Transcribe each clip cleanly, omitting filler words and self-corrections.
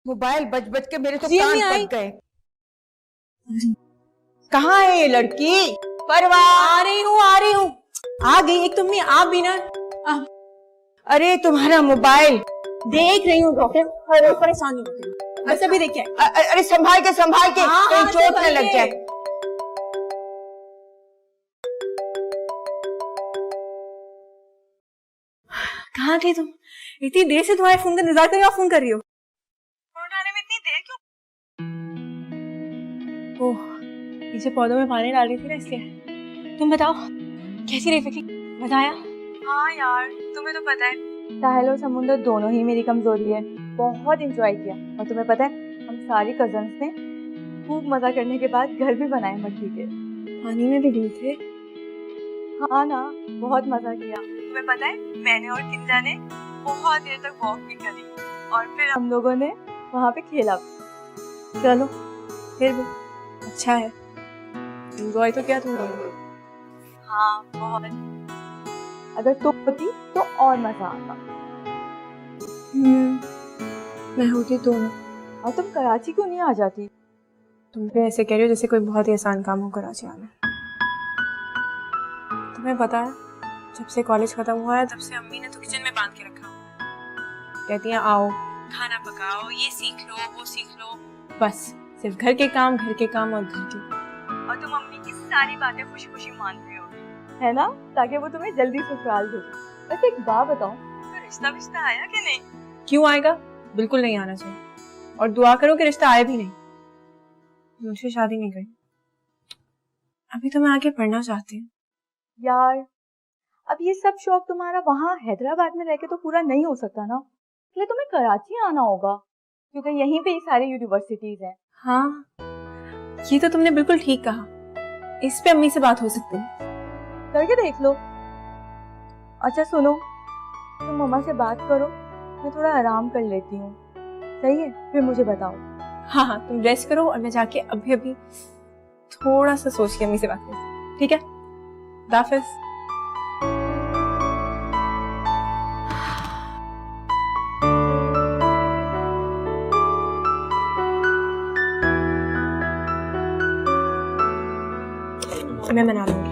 Mobile बज बज के मेरे तो जी, कान अम्मी आई। पक गए। कहाँ है ये लड़की? परवा आ रही हूँ। आ गई। एक तुम आप भी ना अरे तुम्हारा मोबाइल देख रही हूँ डॉक्टर, हर रोज परेशानी होती है। बस अभी देखिए। अरे संभाल के हाँ, कहीं हाँ, चोट न संभाल लग के। जाए। कहाँ थी तुम? इतनी देर से तुम्हारे फोन का इंतजार कर रही हो, आप फोन कर रही हो? फोन उठाने में इतनी देर क्यों? ओह, पीछे पौधों में पानी डाल रही थी ना, इसलिए। तुम बताओ, कैसी रही फिक्री? मजा आया? हाँ यार, तुम्हें तो पता है साहिल और समुंदर दोनों ही मेरी कमजोरी है। बहुत एंजॉय किया। और तुम्हें पता है, हम सारी कजन्स ने खूब मजा करने के बाद घर भी बनाए मट्टी के। पानी में भी डूबे थे। हाँ ना, बहुत मजा किया। तुम्हें पता है, मैंने और किंजा ने बहुत देर तक वॉक भी करी और फिर हम लोगों ने वहाँ पे खेला। चलो, फिर भी अच्छा है। एंजॉय तो क्या थोड़ा। हाँ, बहुत। अगर तुम होती तो और मजा आता। मैं होती तो ना। और तुम कराची क्यों नहीं आ जाती? तुम भी ऐसे कह रही हो जैसे कोई बहुत ही आसान काम हो कराची आना। तुम्हें पता है, जब से कॉलेज खत्म हुआ है तब से अम्मी ने तो किचन में बांध के रखा हुआ है। कहती हैं आओ, खाना पकाओ, ये सीख लो, वो सीख लो। बस सिर्फ घर के काम और घर के काम। और तुम अम्मी की सारी बातें खुशी खुशी मान रही हो, है ना? ताकि वो तुम्हें जल्दी ससुराल भेजे। वैसे एक बात बताओ, तो रिश्ता आया कि नहीं? क्यों आएगा? बिल्कुल नहीं आना चाहिए। और दुआ करो कि रिश्ता आए भी नहीं। मुझे शादी नहीं करनी। अभी तो मैं आगे पढ़ना चाहती हूँ। यार, अब ये सब शौक तुम्हारा वहाँ हैदराबाद में रह के तो पूरा नहीं हो सकता ना, इसलिए तुम्हें कराची आना होगा, क्योंकि यहीं पे ही सारी यूनिवर्सिटीज हैं। हाँ, ये तो तुमने बिल्कुल ठीक कहा। इस पे अम्मी से बात हो सकती है। करके देख लो। अच्छा सुनो, तुम मम्मा से बात करो, मैं थोड़ा आराम कर लेती हूँ। सही है? फिर मुझे बताओ। हाँ हाँ, तुम रेस्ट करो और मैं जाके अभी थोड़ा सा सोच के अम्मी से बात करती। ठीक है? दाफिज। मैं मना लूंगी।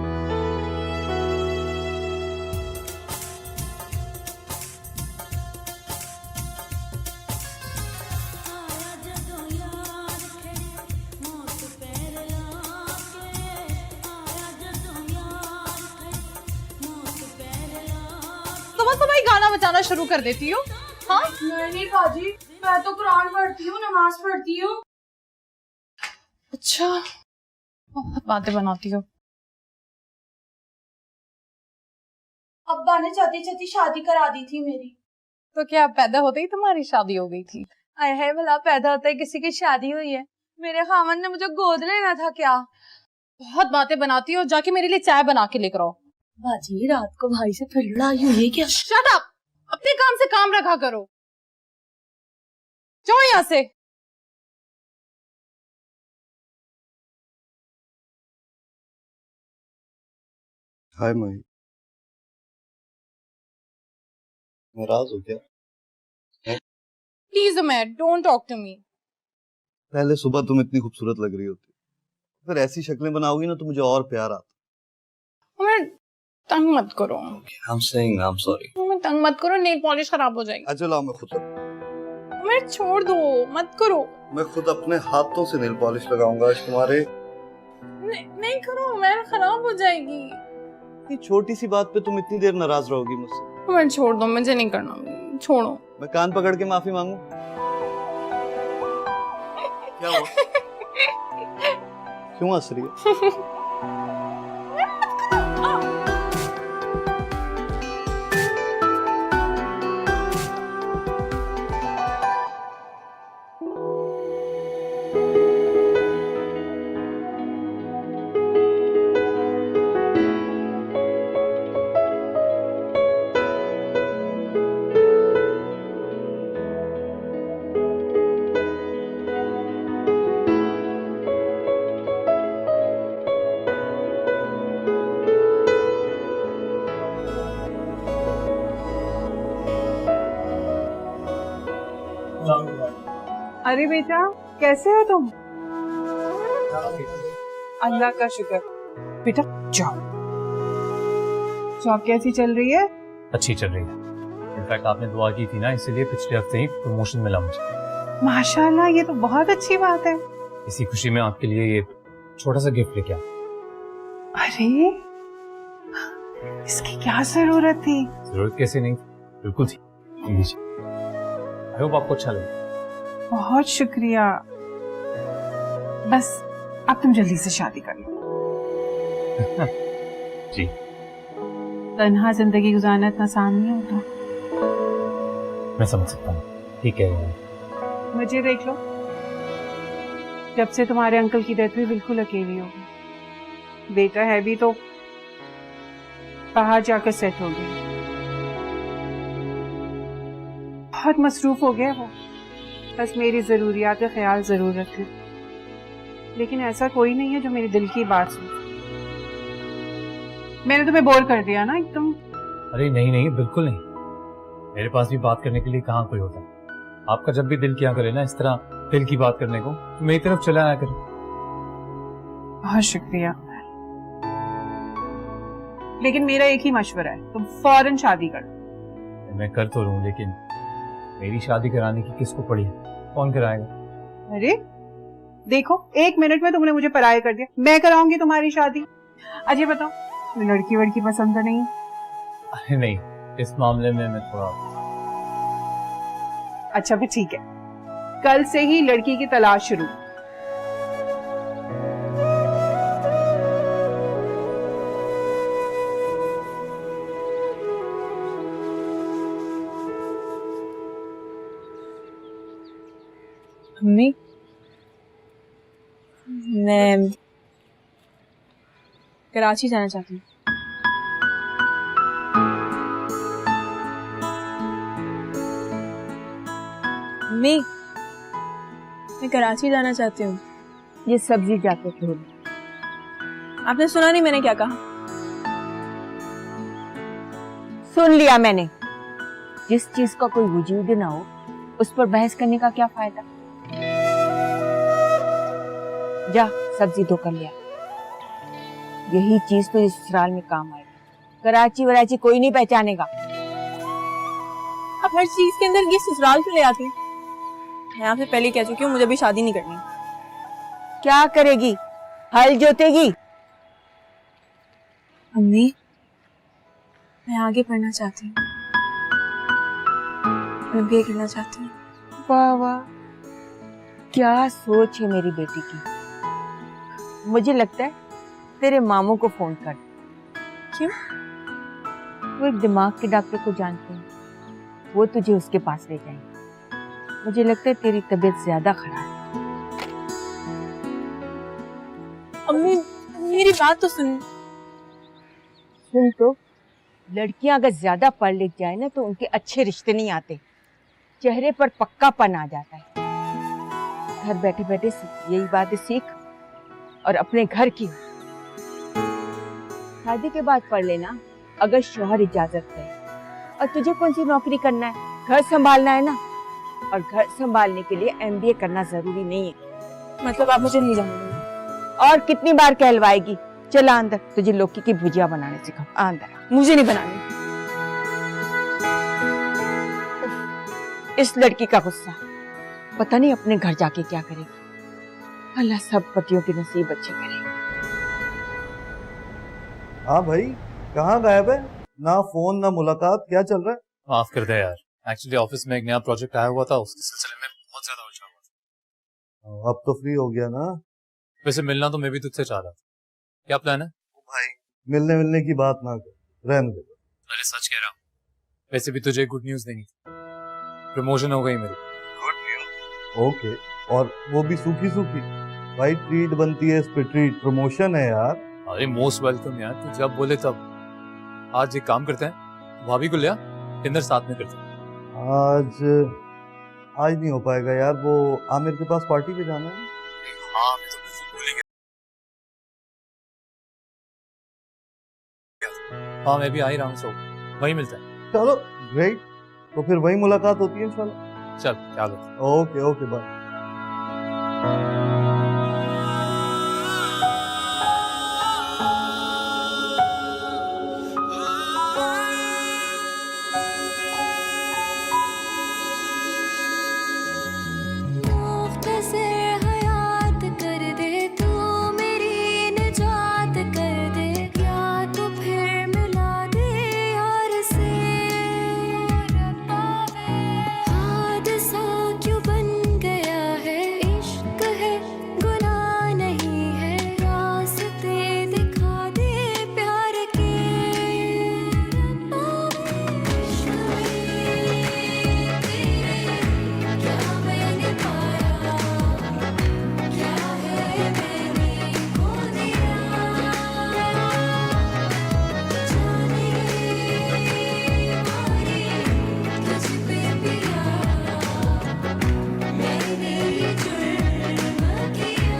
सुबह सुबह ही गाना बजाना शुरू कर देती हो। हाँ, नहीं बाजी, मैं तो कुरान पढ़ती हूँ, नमाज पढ़ती हूँ। अच्छा, बहुत बातें बनाती हो। अब्बा ने चाहती चाहती शादी करा दी थी मेरी। तो क्या पैदा होते ही तुम्हारी शादी हो गई थी? आए है भला, पैदा होता है किसी की शादी हुई है? मेरे खामन ने मुझे गोद लेना था क्या? बहुत बातें बनाती हो। जाके मेरे लिए चाय बना के लेकर आओ। बाजी, रात को भाई से फिर लड़ाई हुई है क्या? Shut up! अपने काम से काम रखा करो। जाओ यहाँ से। हाय मई, नाराज हो क्या? Please Umar, don't talk to me. पहले सुबह तुम इतनी खूबसूरत लग रही होती, फिर ऐसी शक्लें बनाओगी ना तो मुझे और प्यार आता। उमर, तंग मत करो। I'm saying I'm sorry। Umar, तंग मत करो, नेल पॉलिश खराब हो जाएगी। अच्छा लाओ, मैं खुद उमर छोड़ दो, मत करो। मैं खुद अपने हाथों से नेल पॉलिश लगाऊंगा आज तुम्हारे। नहीं करो उमर, खराब हो जाएगी। इतनी छोटी सी बात पे तुम इतनी देर नाराज रहोगी मुझसे? उमर छोड़ दो, मुझे नहीं करना, छोड़ो। मैं कान पकड़ के माफी मांगू? क्या हुआ? क्यों हंस रही है? अरे बेटा, कैसे हो तुम? अल्लाह का शुक्र। बेटा जॉब कैसी चल रही है? अच्छी चल रही है। इनफैक्ट आपने दुआ की थी ना, इसीलिए पिछले हफ्ते ही प्रमोशन मिला मुझे। माशाल्लाह, ये तो बहुत अच्छी बात है। इसी खुशी में आपके लिए ये छोटा सा गिफ्ट लेके आया। अरे, इसकी क्या जरूरत थी? जरूरत कैसे नहीं, बिल्कुल थी। आई होप आपको अच्छा लगे। बहुत शुक्रिया। बस अब तुम जल्दी से शादी कर लो। जी। तन्हा जिंदगी गुजारना इतना आसान नहीं होता। मैं समझ सकता हूँ, ठीक है। मुझे देख लो, जब से तुम्हारे अंकल की डेथ हुई बिल्कुल अकेली हो गई। बेटा है भी तो बाहर जाकर सेट हो गई। बहुत मसरूफ हो गया वो, बस मेरी जरूरियात का ख्याल जरूर रखे। लेकिन ऐसा कोई नहीं है जो मेरे दिल की बात सुने। मैंने तुम्हें बोर कर दिया ना एकदम? अरे नहीं नहीं, बिल्कुल नहीं। मेरे पास भी बात करने के लिए कहाँ कोई होता। आपका जब भी दिल किया करे ना इस तरह दिल की बात करने को, तो मेरी तरफ चला आया करे। बहुत शुक्रिया। लेकिन मेरा एक ही मशवरा है, तुम फौरन शादी करो। मैं कर तो लूं, लेकिन मेरी शादी कराने की किसको पड़ी है? कौन कराएगा? अरे देखो, 1 मिनट में तुमने मुझे पराया कर दिया। मैं कराऊंगी तुम्हारी शादी। अच्छा बताओ, लड़की वड़की पसंद तो नहीं? अरे नहीं, इस मामले में मैं थोड़ा। अच्छा फिर ठीक है, कल से ही लड़की की तलाश शुरू। मम्मी, मैं कराची जाना चाहती हूँ। मम्मी, मैं कराची जाना चाहती हूँ। ये सब्जी जाके धो लो। आपने सुना नहीं मैंने क्या कहा? सुन लिया मैंने। जिस चीज का कोई वजूद ना हो उस पर बहस करने का क्या फायदा। जा सब्जी धो कर लिया। यही चीज तो इस ससुराल में काम आएगी। कराची वराची कोई नहीं पहचानेगा। आप हर चीज के अंदर ये ससुराल क्यों ले आती हैं? मैं आपसे पहले ही कह चुकी हूँ, मुझे अभी शादी नहीं करनी। क्या करेगी? हल जोतेगी? अम्मी, मैं आगे पढ़ना चाहती हूँ। मैं बीए करना चाहती हूँ। वाह वाह, क्या सोच है मेरी बेटी की। मुझे लगता है तेरे मामू को फोन कर। क्यों? वो एक दिमाग के डॉक्टर को जानते हैं, वो तुझे उसके पास ले जाएंगे। मुझे लगता है तेरी तबीयत ज्यादा खराब है। अम्मी, मेरी बात तो सुन। सुन तो, लड़कियां अगर ज्यादा पढ़ लिख जाए ना तो उनके अच्छे रिश्ते नहीं आते, चेहरे पर पक्कापन आ जाता है। घर बैठे बैठे यही बातें सीख और अपने घर की। शादी के बाद पढ़ लेना अगर शौहर इजाजत दे। और तुझे कौन सी नौकरी करना है? घर संभालना है ना। और घर संभालने के लिए MBA करना जरूरी नहीं है। मतलब आप मुझे नहीं जाने देंगे? और कितनी बार कहलवाएगी? चला अंदर, तुझे लौकी की भुजिया बनाने सिखाऊं। अंदर। मुझे नहीं बनानी। इस लड़की का गुस्सा, पता नहीं अपने घर जाके क्या करेगी। अल्लाह सब पतियों के नसीब अच्छे करेगी। हाँ भाई, कहाँ गायब है? ना फोन ना मुलाकात, क्या चल रहा है? माफ कर दे यार, एक्चुअली ऑफिस में एक नया प्रोजेक्ट आया हुआ था, उसके सिलसिले में बहुत ज्यादा उलझा हुआ था। अब तो फ्री हो गया ना? वैसे मिलना तो मैं भी तुझसे चाह रहा था। क्या प्लान है? भाई मिलने मिलने की बात ना कर, रहने दे। अरे सच कह रहा हूँ। वैसे भी तुझे गुड न्यूज देनी थी, प्रमोशन हो गई मेरी। Good news? ओके, और वो भी सूखी सूखी। भाई ट्रीट बनती है इस पे, ट्रीट प्रमोशन है यार। अरे मोस्ट वेलकम यार, तू जब बोले तब। आज एक काम करते हैं, भाभी को ले आ, डिनर साथ में करते हैं। आज नहीं हो पाएगा यार, वो आमिर के पास पार्टी पे जाना है। हाँ मैं तो बिल्कुल भूल ही गया। हाँ मैं भी आ ही रहा हूँ, सो वहीं मिलते हैं। चलो ग्रेट, तो फिर वही मुलाकात होती है इंशाल्लाह। चल क्या बात। Okay okay bye. मुख्तसर हयात कर दे तू मेरी निजात कर दे या तो फिर मिला दे यार से हादसा क्यों बन गया है इश्क है गुनाह नहीं है रास्ते दिखा दे प्यार के इश्क में तेरे क्या मैंने पाया क्या है मैंने खो दिया जाने मारे तुझ पे पिया मैंने ये जुर्म किया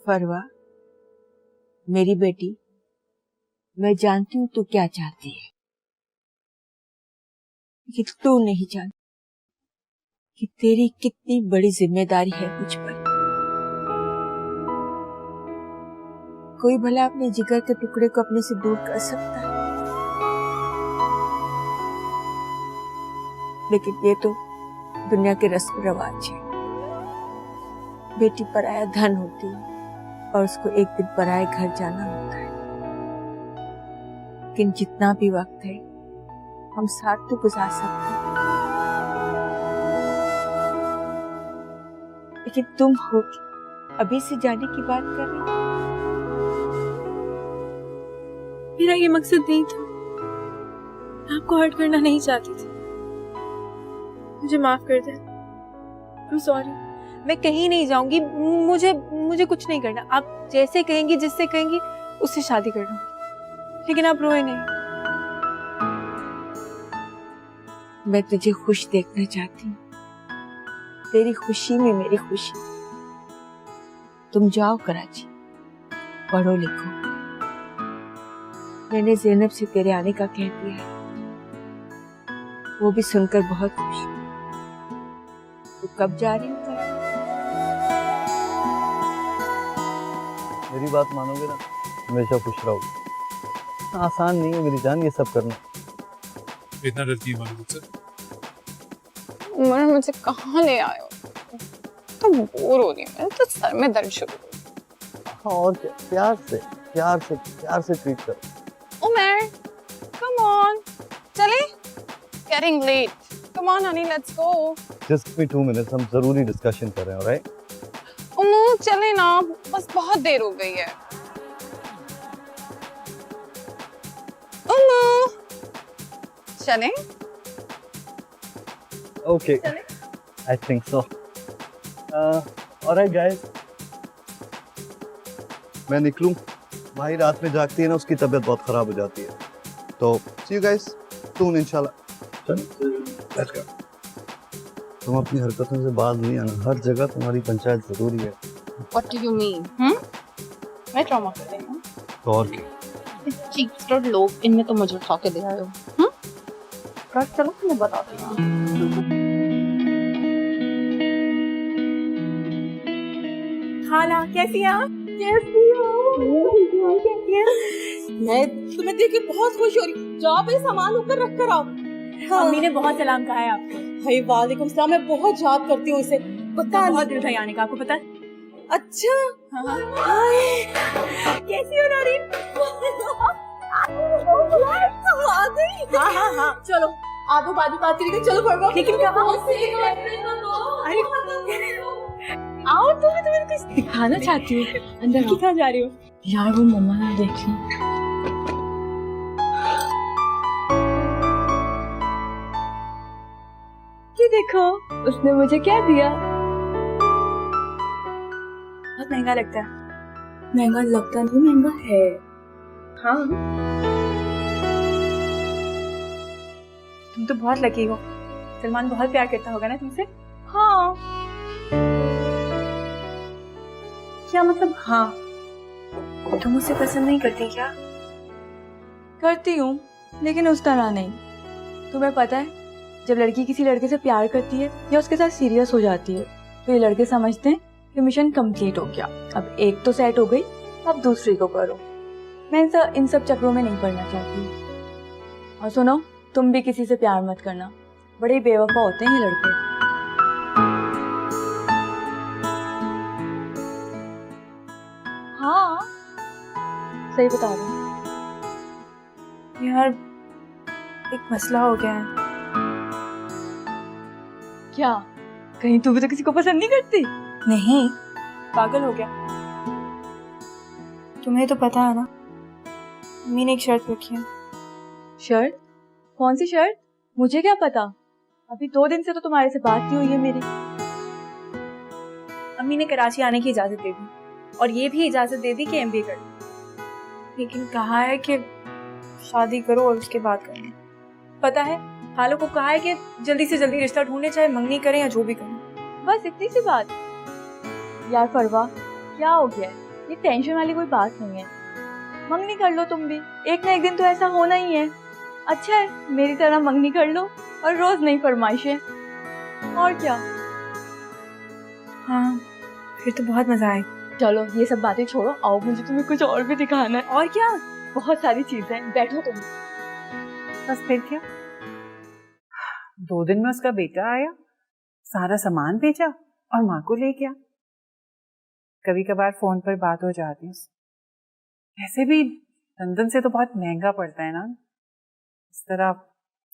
फरवा, मेरी बेटी, मैं जानती हूँ तू क्या चाहती है, लेकिन तू नहीं जानती कि तेरी कितनी बड़ी जिम्मेदारी है मुझ पर। कोई भला अपने जिगर के टुकड़े को अपने से दूर कर सकता है, लेकिन ये तो दुनिया के रस्म रिवाज है। बेटी पराया धन होती है और उसको एक दिन पराए घर जाना होता है, लेकिन जितना भी वक्त है हम साथ तो गुजार सकते हैं। लेकिन तुम हो अभी से जाने की बात कर रही हो। मेरा ये मकसद नहीं था, मैं आपको हर्ट करना नहीं चाहती थी। मुझे माफ कर दे। I'm sorry। मैं कहीं नहीं जाऊंगी, मुझे कुछ नहीं करना। आप जैसे कहेंगी, जिससे कहेंगी उससे शादी कर लूंगी, लेकिन आप रोए नहीं। मैं तुझे खुश देखना चाहती हूँ, तेरी खुशी में मेरी खुशी। तुम जाओ कराची, पढ़ो लिखो। मैंने ज़ैनब से तेरे आने का कह दिया है, वो भी सुनकर बहुत खुश। तू कब जा रही हो? मेरी बात मानोगे ना, हमेशा खुश रहोगे। आसान नहीं है मेरी जान ये सब करना। इतना डरती है मुझसे? उमर मुझे कहाँ ले आए हो? तो बोर हो रही हूँ मैं, तो सर में दर्द शुरू हो गई। हाँ, और क्या, प्यार से ट्रीट करो। उमर, come on, चले? Getting late. Come on, honey, let's go. Just give me 2 minutes, हम जरूरी डिस्कशन कर रहे हैं, alright? उमू, चले ना, बस बहुत देर हो गई है। उमू, चले? Okay, I think so. Alright guys, मैं निकलूं। भाई रात में जागती है ना, उसकी तबीयत बहुत खराब हो जाती है। तो see you guys soon इंशाल्लाह। Let's go. तुम अपनी हरकतों से बाज नहीं आना, हर जगह तुम्हारी पंचायत जरूरी है। What do you mean? मैं ट्रॉमा कर रही हूँ। तो और क्या? चीप लोग, इनमें तो मुझे उठा के ले आए हो। चलो मैं बताती हूँ। खाला कैसी हैं आप? मैं तुम्हें देख के बहुत खुश हो रही। जाओ पे सामान ऊपर रख कर आओ। हाँ। अम्मी ने बहुत सलाम कहा है आपको। हाय वालेकुम सलाम। मैं बहुत याद करती हूँ इसे। पता बहुत दिल था आने का, आपको पता है? अच्छा। हाँ। हाय कैसी हो नारी? आ गई। हाँ। चलो आधो बात करेंगे। चलो पढ़ो। लेकिन कहाँ? अरे आओ तुम्हें कुछ दिखाना चाहती हूँ। अंदर की कहाँ जा रही हो? यार वो मम्मा ना देख ली। ये देखो उसने मुझे क्या दिया। बहुत महंगा लगता है। महंगा लगता नहीं, महंगा है। हाँ तुम तो बहुत लकी हो। सलमान बहुत प्यार करता होगा ना तुमसे? हाँ। क्या मतलब हाँ? तुम मुझसे पसंद नहीं करती क्या? करती हूँ लेकिन उस तरह नहीं। तुम्हें पता है जब लड़की किसी लड़के से प्यार करती है या उसके साथ सीरियस हो जाती है तो ये लड़के समझते हैं कि मिशन कंप्लीट हो गया, अब एक तो सेट हो गई, अब दूसरी को करो। मैं इन सब चक्रों में नहीं पड़ना चाहती। और सुनो, तुम भी किसी से प्यार मत करना, बड़े बेवफा होते हैं ये लड़के। हाँ सही बता रही हूँ। यार एक मसला हो गया है। क्या? कहीं तू भी तो किसी को पसंद नहीं करती? नहीं, पागल हो गया। तुम्हें तो पता है ना, अम्मी ने एक शर्त रखी है। शर्त? कौन सी शर्त? मुझे क्या पता, अभी 2 दिन से तो तुम्हारे से बात नहीं हुई है मेरी। अम्मी ने कराची आने की इजाजत दे दी और ये भी इजाजत दे दी कि एमबीए कर लो, लेकिन कहा है कि शादी करो और उसके बाद करना। पता है खालों को कहा है कि जल्दी से जल्दी रिश्ता ढूंढे, चाहे मंगनी करें या जो भी करें। बस इतनी सी बात। यार फरवा क्या हो गया है, ये टेंशन वाली कोई बात नहीं है। मंगनी कर लो तुम भी, एक ना एक दिन तो ऐसा होना ही है। अच्छा है मेरी तरह मंगनी कर लो और रोज नई फरमाइशें, और क्या। हाँ फिर तो बहुत मजा आए। चलो ये सब बातें छोड़ो, आओ मुझे तुम्हें कुछ और भी दिखाना है। और क्या? बहुत सारी चीजें। बैठो तुम। बस फिर क्या, 2 दिन में उसका बेटा आया, सारा सामान भेजा और माँ को ले गया। कभी कभार फोन पर बात हो जाती है। ऐसे भी लंदन से तो बहुत महंगा पड़ता है ना इस तरह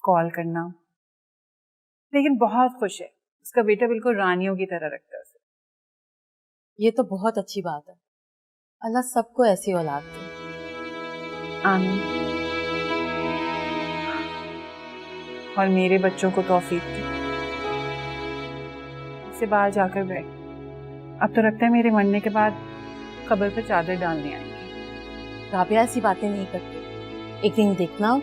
कॉल करना, लेकिन बहुत खुश है। उसका बेटा बिल्कुल रानियों की तरह रखता है उसे। ये तो बहुत अच्छी बात है, अल्लाह सबको ऐसी औलाद दे। आमीन। और मेरे बच्चों को तौफीक दी। इससे बाहर जाकर बैठ, अब तो लगता है मेरे मरने के बाद कब्र पर चादर डालने आएंगे। राबिया ऐसी बातें नहीं करती, एक दिन देखना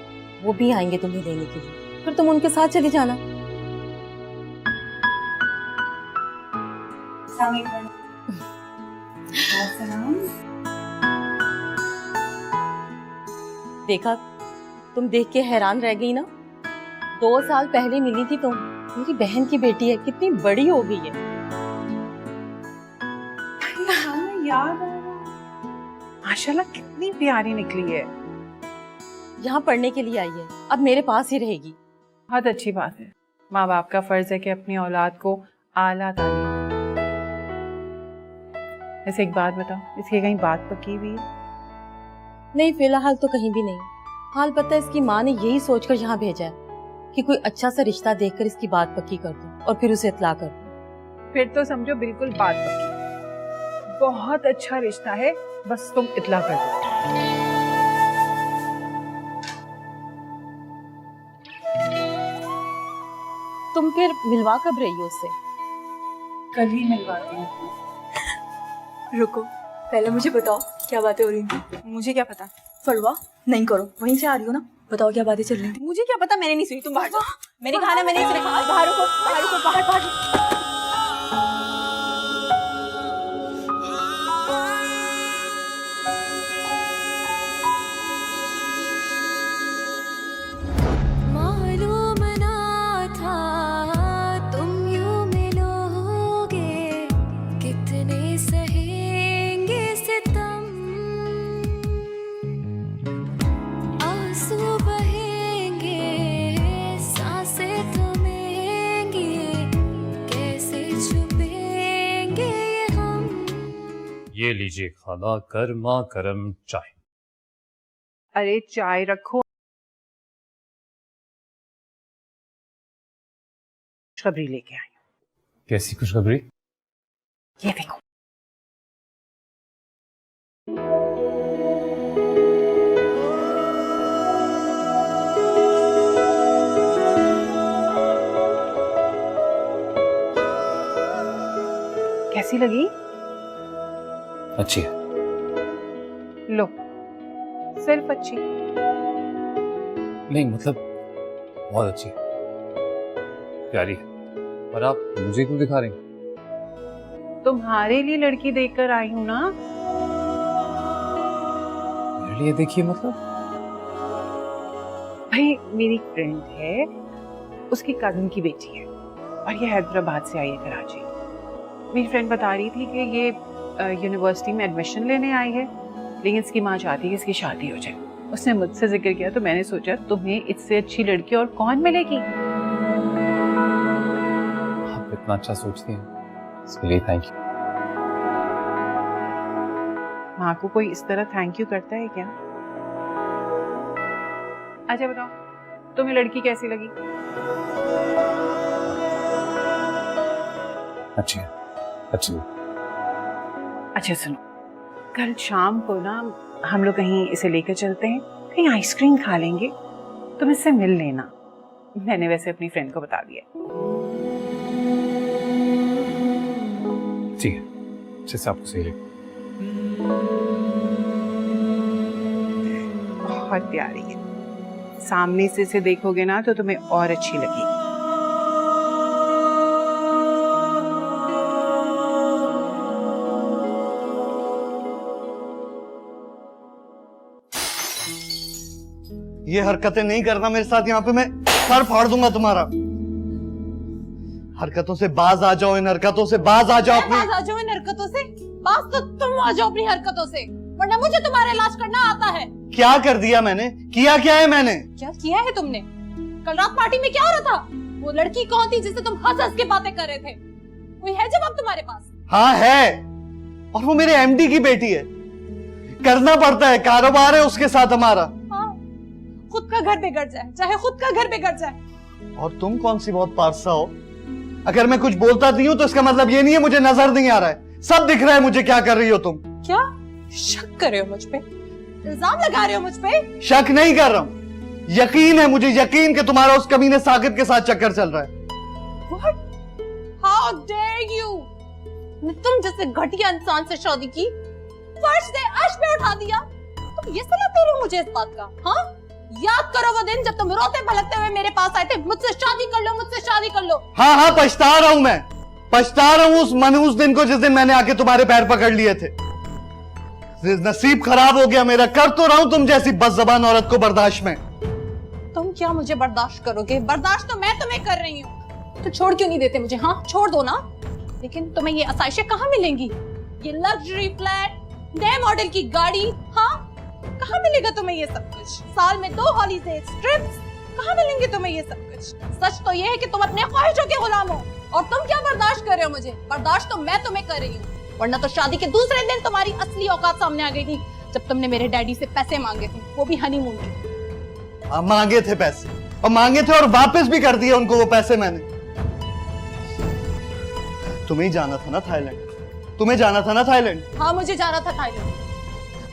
वो भी आएंगे तुम्हें लेने के लिए, फिर तुम उनके साथ चली जाना। देखा, तुम देख के हैरान रह गई ना। 2 साल पहले मिली थी तुम, मेरी बहन की बेटी है, कितनी बड़ी हो गई है। याद आ रहा, माशाल्लाह कितनी प्यारी निकली है। यहाँ पढ़ने के लिए आई है, अब मेरे पास ही रहेगी। बहुत अच्छी बात है, माँ बाप का फर्ज है कि अपनी औलाद को आला तालीम। ऐसे एक बात बताओ, इसकी कहीं बात पक्की हुई है? नहीं, फिलहाल तो कहीं भी नहीं। हाल पता है, इसकी माँ ने यही सोचकर यहाँ भेजा है कि कोई अच्छा सा रिश्ता देखकर इसकी बात पक्की कर दूं और फिर उसे इत्ला कर दूं। फिर तो समझो बिल्कुल बात पक्की। बहुत अच्छा रिश्ता है, बस तुम इत्ला कर दो। तुम फिर मिलवा कब रही हो उससे? कल ही मिलवाती हूँ। रुको, पहले मुझे बताओ क्या बातें हो रही थी। मुझे क्या पता। फलवा नहीं करो, वहीं से आ रही हो ना, बताओ क्या बातें चल रही थी। मुझे क्या पता, मैंने नहीं सुनी, तुम बाहर जाओ। मैंने कहा ना, मैंने इसे कहा बाहर रुको, बाहर रुको, बाहर बाहर। मालूम ना था तुम यूं मिलोगे, कितने सहेंगे सितम, आंसू बहेंगे, सांसें थमेंगी, कैसे छुपेंगे ये हम। ये लीजिए खाना, गर्मा गर्म चाय। अरे चाय रखो, खुशखबरी लेके आई। कैसी खुशखबरी? ये देखो, कैसी लगी? अच्छी है। लो, सिर्फ अच्छी? नहीं मतलब बहुत अच्छी है, प्यारी है। पर आप मुझे क्यों दिखा रही हैं? तुम्हारे लिए लड़की देखकर आई हूँ ना। मेरे लिए देखिए मतलब? भाई मेरी फ्रेंड है, उसकी कजन की बेटी है और ये हैदराबाद से आई है कराची। मेरी फ्रेंड बता रही थी कि ये यूनिवर्सिटी में एडमिशन लेने आई है, लेकिन इसकी माँ चाहती है कि इसकी शादी हो जाए। उसने मुझसे जिक्र किया तो मैंने सोचा तुम्हें इससे अच्छी लड़की और कौन मिलेगी। आप इतना अच्छा सोचती हैं, इसके लिए थैंक यू। माँ को कोई इस तरह थैंक यू करता है क्या? अच्छा बताओ, तुम्हें लड़की कैसी लगी? अच्छी है, अच्छी है। अच्छा सुनो, कल शाम को ना हम लोग कहीं इसे लेकर चलते हैं, कहीं आइसक्रीम खा लेंगे, तुम इससे मिल लेना। मैंने वैसे अपनी फ्रेंड को बता दिया। ठीक है, जैसे आपको सही लगे। बहुत प्यारी है, सामने से इसे देखोगे ना तो तुम्हें और अच्छी लगेगी। ये हरकतें नहीं करना मेरे साथ, यहाँ पे मैं सर फाड़ दूंगा तुम्हारा। हरकतों से बाज आ जाओ, इन हरकतों से बाज आ जाओ। अपनी बाज आ जाओ इन हरकतों से? बाज तो तुम आ जाओ अपनी हरकतों से, वरना मुझे तुम्हारा इलाज करना आता है। क्या कर दिया मैंने? किया क्या है मैंने? क्या किया है तुमने? कल रात पार्टी में क्या हो रहा था? वो लड़की कौन थी जिससे तुम हंस हंस के बातें कर रहे थे? कोई है जवाब तुम्हारे पास? हाँ है, और वो मेरे एमडी की बेटी है। करना पड़ता है, कारोबार है उसके साथ हमारा। हाँ, खुद का घर बिगड़ जाए, चाहे खुद का घर बिगड़ जाए। और तुम कौन सी बहुत पारसा हो? अगर मैं कुछ बोलता नहीं हूं तो इसका मतलब ये नहीं है मुझे नजर नहीं आ रहा है। सब दिख रहा है मुझे क्या कर रही हो तुम। क्या शक कर रहे हो मुझ पे? इल्जाम लगा रहे हो मुझ पे? शक नहीं कर रहा हूं, यकीन है मुझे, यकीन कि तुम्हारा उस कमीने साकिब के साथ चक्कर चल रहा है। What? How dare you? मैं तुम जैसे घटिया इंसान से शादी की, फर्श से अर्श पे उठा दिया। तुम ये सलाह दे रहे हो मुझे इस बात का? हाँ, याद करो वो दिन जब तुम रोते भलकते हुए मेरे पास आए थे, मुझसे शादी कर लो, मुझसे शादी कर लो। हाँ हाँ, पछता रहा हूं मैं, पछता रहा हूं उस मनहूस दिन को जिस दिन मैंने आके तुम्हारे पैर पकड़ लिए थे। नसीब खराब हो गया मेरा। कर तो रहा हूं तुम जैसी बदज़बान औरत को बर्दाश्त में। तुम क्या मुझे बर्दाश्त करोगे? बर्दाश्त तो मैं तुम्हें कर रही हूँ। तो छोड़ क्यों नहीं देते मुझे? हाँ, छोड़ दो ना। लेकिन तुम्हें ये आसाइशें कहाँ मिलेंगी? ये लग्जरी फ्लैट, नए मॉडल की गाड़ी, हाँ, कहाँ मिलेगा तुम्हें ये सब कुछ? साल में 2 हॉलीडे ट्रिप्स, कहाँ मिलेंगे तुम्हें ये सब कुछ? सच तो ये है कि तुम अपने ख्वाहिशों के गुलाम हो, और तुम क्या बर्दाश्त कर रहे हो मुझे? बर्दाश्त तो मैं तुम्हें कर रही हूँ, वरना तो शादी के दूसरे दिन तुम्हारी असली औकात सामने आ गई थी, जब तुमने मेरे डैडी से पैसे मांगे थे, वो भी हनीमून के। मांगे थे पैसे, और मांगे थे और वापस भी कर दिए उनको वो पैसे मैंने। तुम्हें जाना था ना थाईलैंड, तुम्हें जाना था ना थाईलैंड। हाँ, मुझे जाना था थाईलैंड।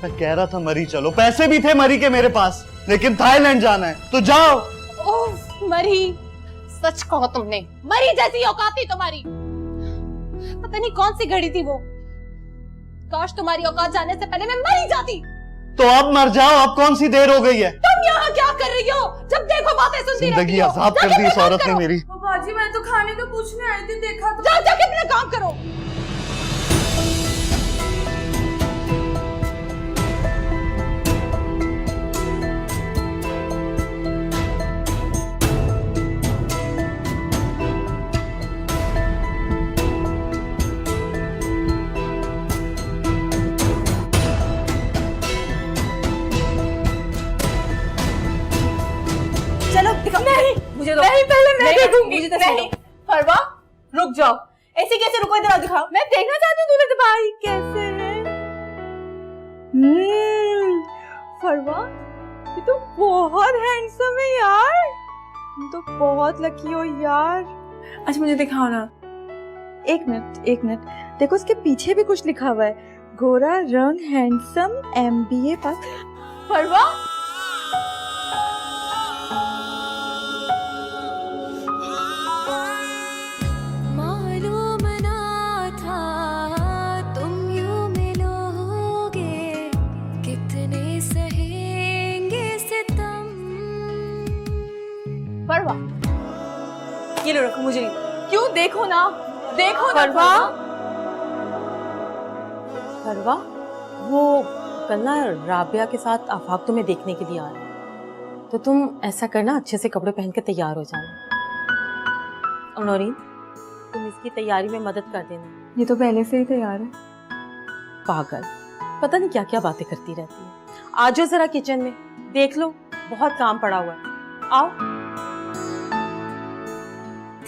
मैं कह रहा था मरी चलो, पैसे भी थे मरी के मेरे पास, लेकिन थाईलैंड जाना है तो जाओ। ओह मरी, सच कहो तुमने, मरी जैसी औकात थी तुम्हारी। पता नहीं कौन सी घड़ी थी वो। काश तुम्हारी औकात जाने से पहले मैं मरी जाती। तो अब मर जाओ, अब कौन सी देर हो गई है। तुम यहाँ क्या कर रही हो? जब देखो बातें सुनती रहती हो। जिंदगी अजाब कर दी इस औरत ने मेरी। बाजी मैं तो खाने का पूछने आई थी, देखा तो। जाओ जाके अपना काम करो। चलो दिखाओ। नहीं, मुझे दो। नहीं, पहले मैं देखूंगी। मुझे नहीं, फरवा रुक जाओ। ऐसे कैसे रुको? इधर आओ, दिखाओ। मैं देखना चाहती हूँ दूल्हे भाई कैसे है। फरवा, ये तो बहुत हैंडसम है यार। तुम तो बहुत लकी हो यार। अच्छा मुझे दिखाओ ना। एक मिनट देखो, उसके पीछे भी कुछ लिखा हुआ है। गोरा रंग, हैंडसम, MBA पास। फरवा, मालूम ना था देखो ना फरवा। फरवा, वो कल ना राबिया के साथ आफाक तुम्हें देखने के लिए आ रहा है, तो तुम ऐसा करना, अच्छे से कपड़े पहन के तैयार हो जाना। और नौरीन, तुम इसकी तैयारी में मदद कर देना। ये तो पहले से ही तैयार है। पागल, पता नहीं क्या क्या बातें करती रहती है। आ जाओ जरा किचन में, देख लो बहुत काम पड़ा हुआ है। आओ।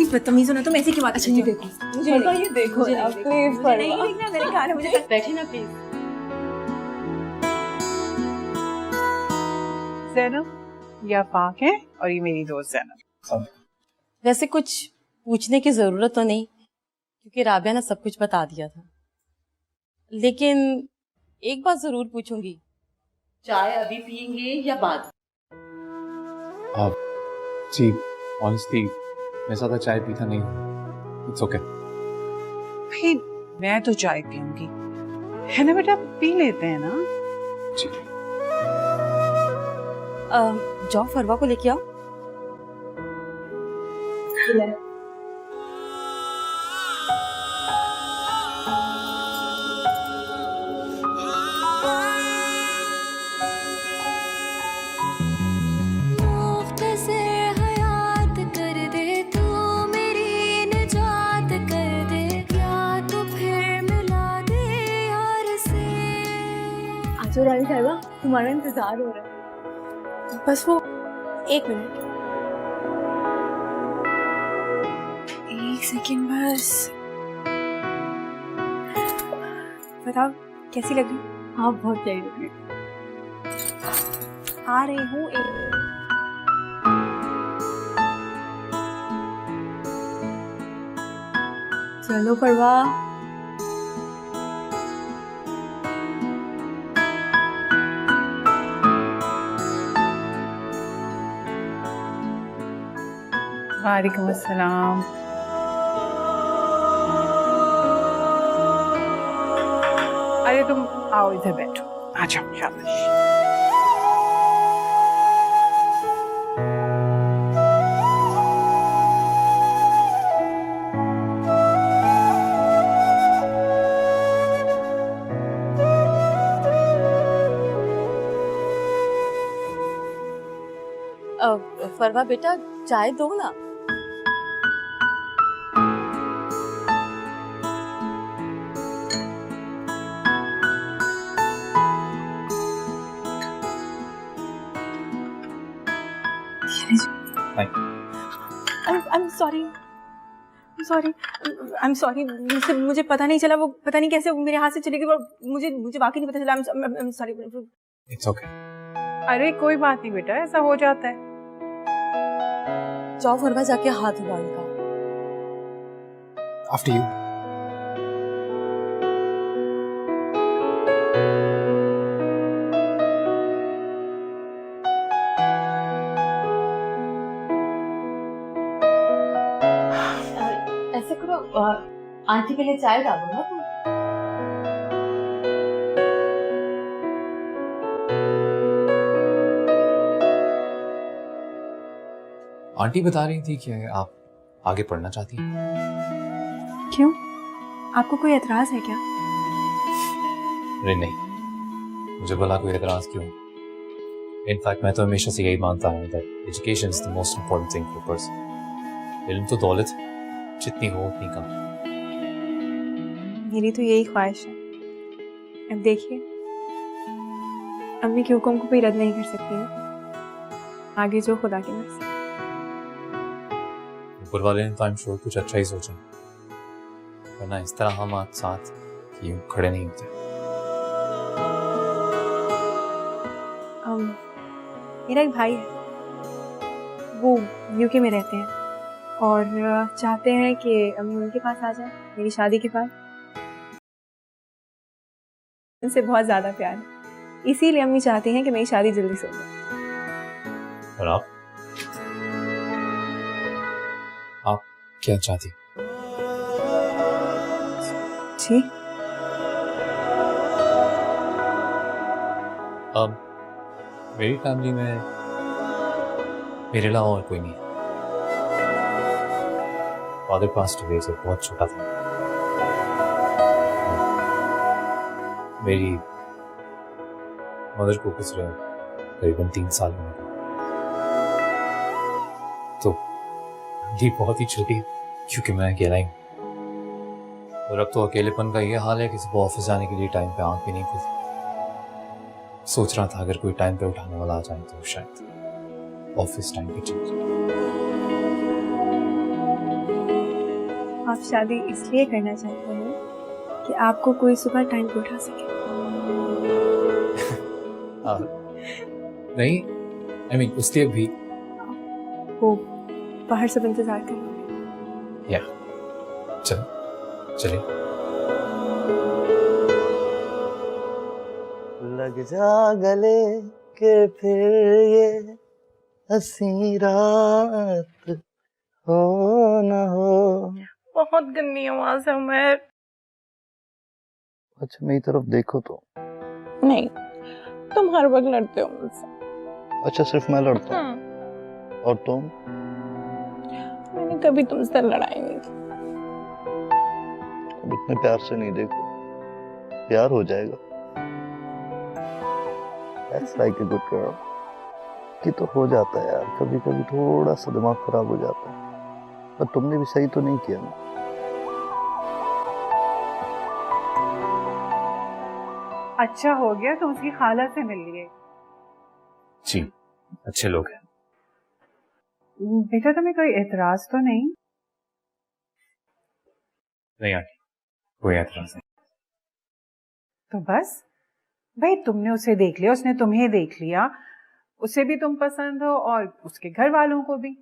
बदतमीज हो ना तुम, ऐसी की बात। अच्छा ये देखो, मुझे ये देखो प्लीज। नहीं देखना, मेरे कान है, मुझे बैठे ना प्लीज। जैनब, ये आफाक है और ये मेरी दोस्त जैनब। वैसे कुछ पूछने की जरूरत तो नहीं, क्योंकि राबिया ने सब कुछ बता दिया था, लेकिन एक बात जरूर पूछूंगी, चाय अभी पियेंगे या बाद? जी ऑनेस्टली मैं ज्यादा चाय पीता नहीं, इट्स ओके। भाई मैं तो चाय पीऊंगी, है ना बेटा, पी लेते हैं ना। जी जाओ फरवा को लेके आओ। मुख्तसर हयात कर दे तू, मेरी निजात कर दे, या तो फिर मिला दे यार से। आजो रानी साहिबा, तुम्हारा इंतजार हो रहा है। बस वो 1 मिनट, 1 सेकेंड बस। बताओ कैसी लग रही? हाँ बहुत प्यारी लग रही है। आ रही हूँ। चलो परवा। वालेकुम अस्सलाम। अरे तुम आओ इधर बैठो, आ जाओ शाबाश। फरवा बेटा, चाय दो ना। I'm sorry, मुझे पता नहीं चला, वो पता नहीं कैसे मेरे हाथ से चली गई, मुझे वाकई नहीं पता चला। I'm sorry। It's okay. अरे कोई बात नहीं बेटा, ऐसा हो जाता है। जाओ फरवा, जाके हाथ धुला इनका। After you. ऐसे करो, आंटी के लिए चाय डालो ना तुम। आंटी बता रही थी कि आप आगे पढ़ना चाहती हैं। क्यों, आपको कोई एतराज है क्या? अरे नहीं, मुझे भला कोई एतराज क्यों। इनफैक्ट मैं तो हमेशा से यही मानता हूँ that education is the most important thing for person. इल्म तो दौलत जितनी हो उतनी कम। मेरी तो यही ख्वाहिश है। अब देखिए, अम्मी के हुक्म को कोई रद्द नहीं कर सकती है, आगे जो खुदा की मर्जी। ऊपर वाले ने तो आई एम श्योर कुछ अच्छा ही सोचा, वरना इस तरह हम आज साथ यूं खड़े नहीं होते। मेरा एक भाई है, वो यूके में रहते हैं और चाहते हैं कि अम्मी उनके पास आ जाए मेरी शादी के बाद। उनसे बहुत ज़्यादा प्यार है, इसीलिए अम्मी चाहती हैं कि मेरी शादी जल्दी से हो जाए। और आप क्या चाहती? जी, अब मेरी फैमिली में मेरे अलावा और कोई नहीं है। फादर पास्ट अवे जब बहुत छोटा था। मेरी मदर को गुजरे करीबन 3 साल हुए। तो ये बहुत ही छोटी, क्योंकि मैं अकेला ही हूं। और अब तो अकेलेपन का ये हाल है कि सुबह ऑफिस जाने के लिए टाइम पे आंख भी नहीं खुलती। सोच रहा था अगर कोई टाइम पे उठाने वाला आ जाए तो शायद ऑफिस टाइम पे चेंज। आप शादी इसलिए करना चाहते हैं कि आपको कोई सुबह टाइम पे उठा सके। नहीं, I mean, उसके भी वो बाहर सब इंतजार कर रहे हैं। या चलिए। लग जा गले के फिर ये हंसी रात हो न हो। बहुत गंदी आवाज है उमर। अच्छा मेरी तरफ देखो तो। नहीं, तुम हर वक्त लड़ते हो मुझसे। अच्छा सिर्फ मैं लड़ता हूँ और तुम? मैंने कभी तुमसे लड़ाई नहीं की। अब इतने प्यार से नहीं देखो, प्यार हो जाएगा। That's like a good girl। कि तो हो जाता है यार, कभी कभी थोड़ा सा दिमाग खराब हो जाता है, पर तुमने भी सही तो नहीं किया ना। अच्छा हो गया तुम उसकी खाला से मिल लिए। जी, अच्छे लोग हैं। बेटा तुम्हें कोई एतराज तो नहीं? नहीं आंटी, कोई एतराज नहीं। तो बस भाई, तुमने उसे देख लिया, उसने तुम्हें देख लिया, उसे भी तुम पसंद हो और उसके घर वालों को भी,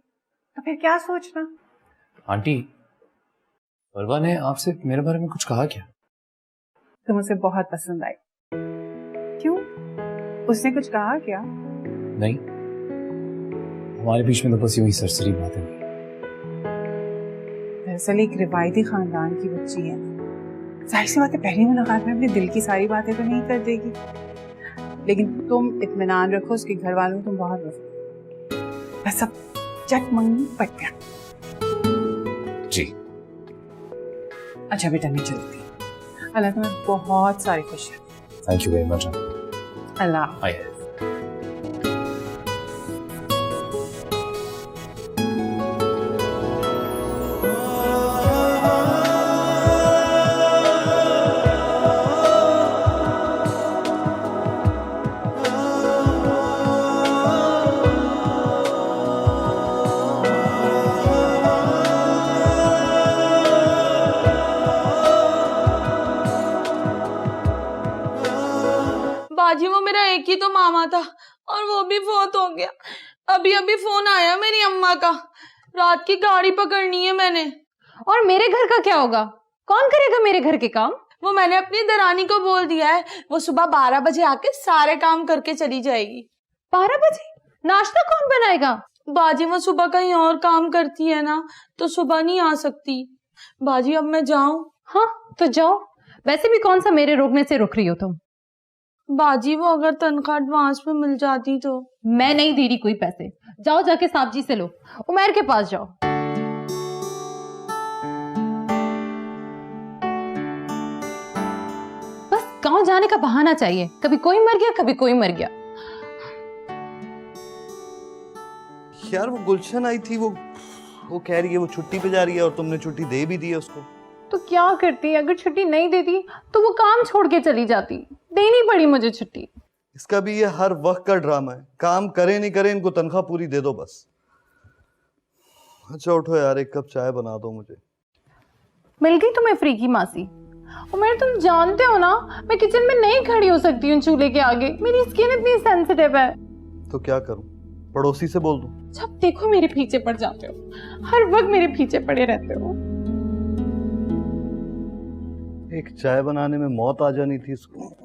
तो फिर क्या सोचना। आंटी, परवा ने आपसे मेरे बारे में कुछ कहा क्या? तुम उसे बहुत पसंद आई। क्यों, उसने कुछ कहा क्या? नहीं, हमारे बीच में तो बस यही सरसरी बातें हुई। दरअसल एक रिवायती खानदान की बच्ची है, जाहिर सी बात है पहली मुलाकात में अपने दिल की सारी बातें तो नहीं कर देगी, लेकिन तुम इत्मीनान रखो, उसके घर वालों को तुम बहुत पसंद। बस अब चट मंगनी पट गया। जी। अच्छा बेटा, मैं चलती हूँ। अल्लाह तुम्हें बहुत सारी खुशियाँ। Thank you very much. Allah. आइए। बाजी, वो मेरा एक ही तो मामा था और वो भी फौत हो गया। अभी अभी फोन आया मेरी अम्मा का, रात की गाड़ी पकड़नी है मैंने। और मेरे घर का क्या होगा? कौन करेगा मेरे घर के काम? वो मैंने अपनी दरानी को बोल दिया है, वो सुबह 12 बजे आके सारे काम करके चली जाएगी। 12 बजे? नाश्ता कौन बनाएगा? बाजी, वो सुबह कहीं और काम करती है ना, तो सुबह नहीं आ सकती। बाजी अब मैं जाऊं? हाँ तो जाओ, वैसे भी कौन सा मेरे रोकने से रुक रही हो तुम? बाजी, वो अगर तनख्वाह एडवांस में मिल जाती तो। मैं नहीं दे रही कोई पैसे, जाओ जाके साहब जी से लो, उमर के पास जाओ। बस गांव जाने का बहाना चाहिए, कभी कोई मर गया कभी कोई मर गया। यार वो गुलशन आई थी, वो कह रही है वो छुट्टी पे जा रही है और तुमने छुट्टी दे भी दी है उसको। तो क्या करती? अगर छुट्टी नहीं देती तो वो काम छोड़ के चली जाती, देनी पड़ी मुझे छुट्टी। इसका भी ये हर वक्त का ड्रामा है, काम करे नहीं करे इनको तनख्वाह पूरी दे दो बस। अच्छा उठो यार, एक कप चाय बना दो मुझे। मिल गई तुम्हें फ्री की मासी? उमर तुम जानते हो ना, मैं किचन में नहीं खड़ी हो सकती हूँ चूल्हे के आगे, मेरी स्किन इतनी सेंसिटिव है। तो क्या करूं, पड़ोसी से बोल दूं? जब देखो मेरे पीछे पड़ जाते हो, हर वक्त मेरे पीछे पड़े रहते हो। एक चाय बनाने में मौत आ जानी थी इसको।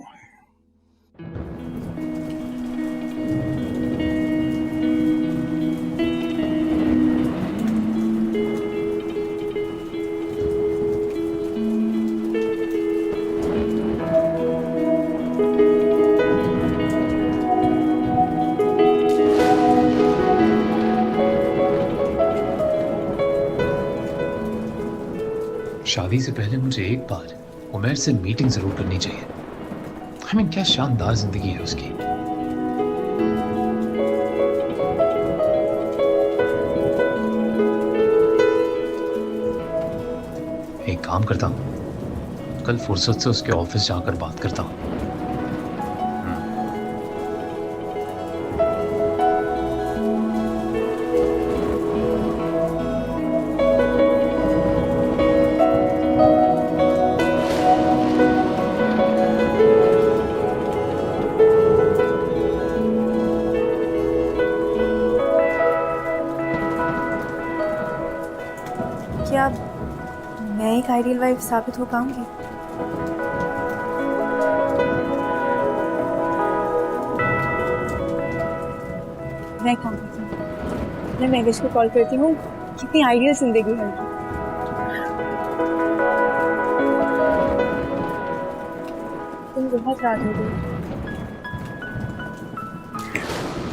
शादी से पहले मुझे एक बार उमर से मीटिंग जरूर करनी चाहिए। I mean, क्या शानदार जिंदगी है उसकी। एक काम करता हूँ, कल फुर्सत से उसके ऑफिस जाकर बात करता हूँ। क्या मैं एक आइडियल वाइफ साबित हो पाऊंगी? मैं काम करती हूँ, मैं महवेश को कॉल करती हूँ। कितनी आइडियल जिंदगी है उनकी। तुम बहुत रात हो गई।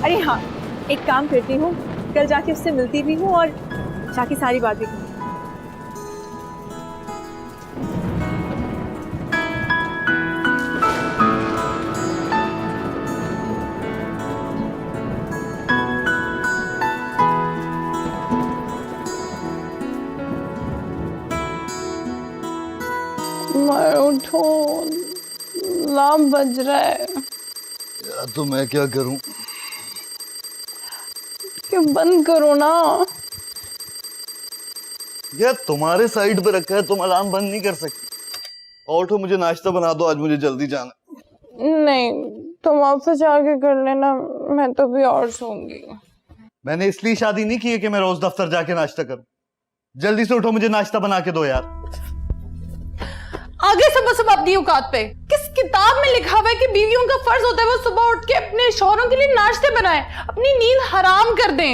अरे हाँ, एक काम करती हूँ, कल जाके उससे मिलती भी हूँ और जाके सारी बातें करूँ। उठो, अलार्म बज रहा है। यार तो मैं क्या करूं? कि बंद करो ना। यार तुम्हारे साइड पे रखा है, तुम अलार्म बंद नहीं कर सकती। और उठो, मुझे नाश्ता बना दो, आज मुझे जल्दी जाना। नहीं, तुम ऑफिस जाके कर लेना, मैं तो भी और सोऊंगी। मैंने इसलिए शादी नहीं की है कि मैं रोज दफ्तर जाके नाश्ता करूं। जल्दी से उठो, मुझे नाश्ता बना के दो यार। आगे सब अपनी औकात पे। किस किताब में लिखा हुआ है कि बीवियों का फर्ज होता है वो सुबह उठ के अपने शौहरों के लिए नाश्ते बनाएं, अपनी नींद हराम कर दें।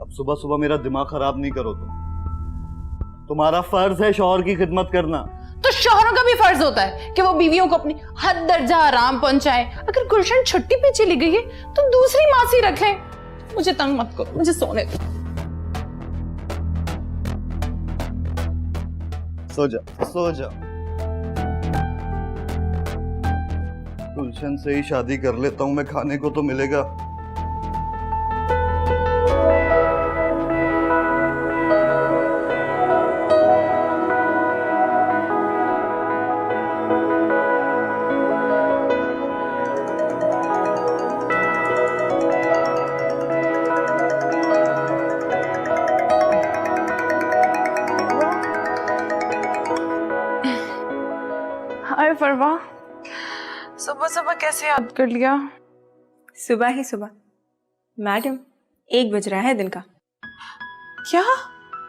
अब सुबह सुबह मेरा दिमाग खराब नहीं करो तुम। तुम्हारा फर्ज है शौहर की खिदमत करना। तो शौहरों का भी फर्ज होता है कि वो बीवियों को अपनी हद दर्जा आराम पहुंचाए। अगर गुलशन छुट्टी पे चली गई है तो दूसरी मासी रख लें। मुझे तंग मत करो, मुझे सोने दो। सो जा, सो जा। गुलशन से ही शादी कर लेता हूं मैं, खाने को तो मिलेगा। हाय फरवा, सुबह सुबह कैसे याद कर लिया? सुबह ही सुबह मैडम, 1 बज रहा है दिन का। क्या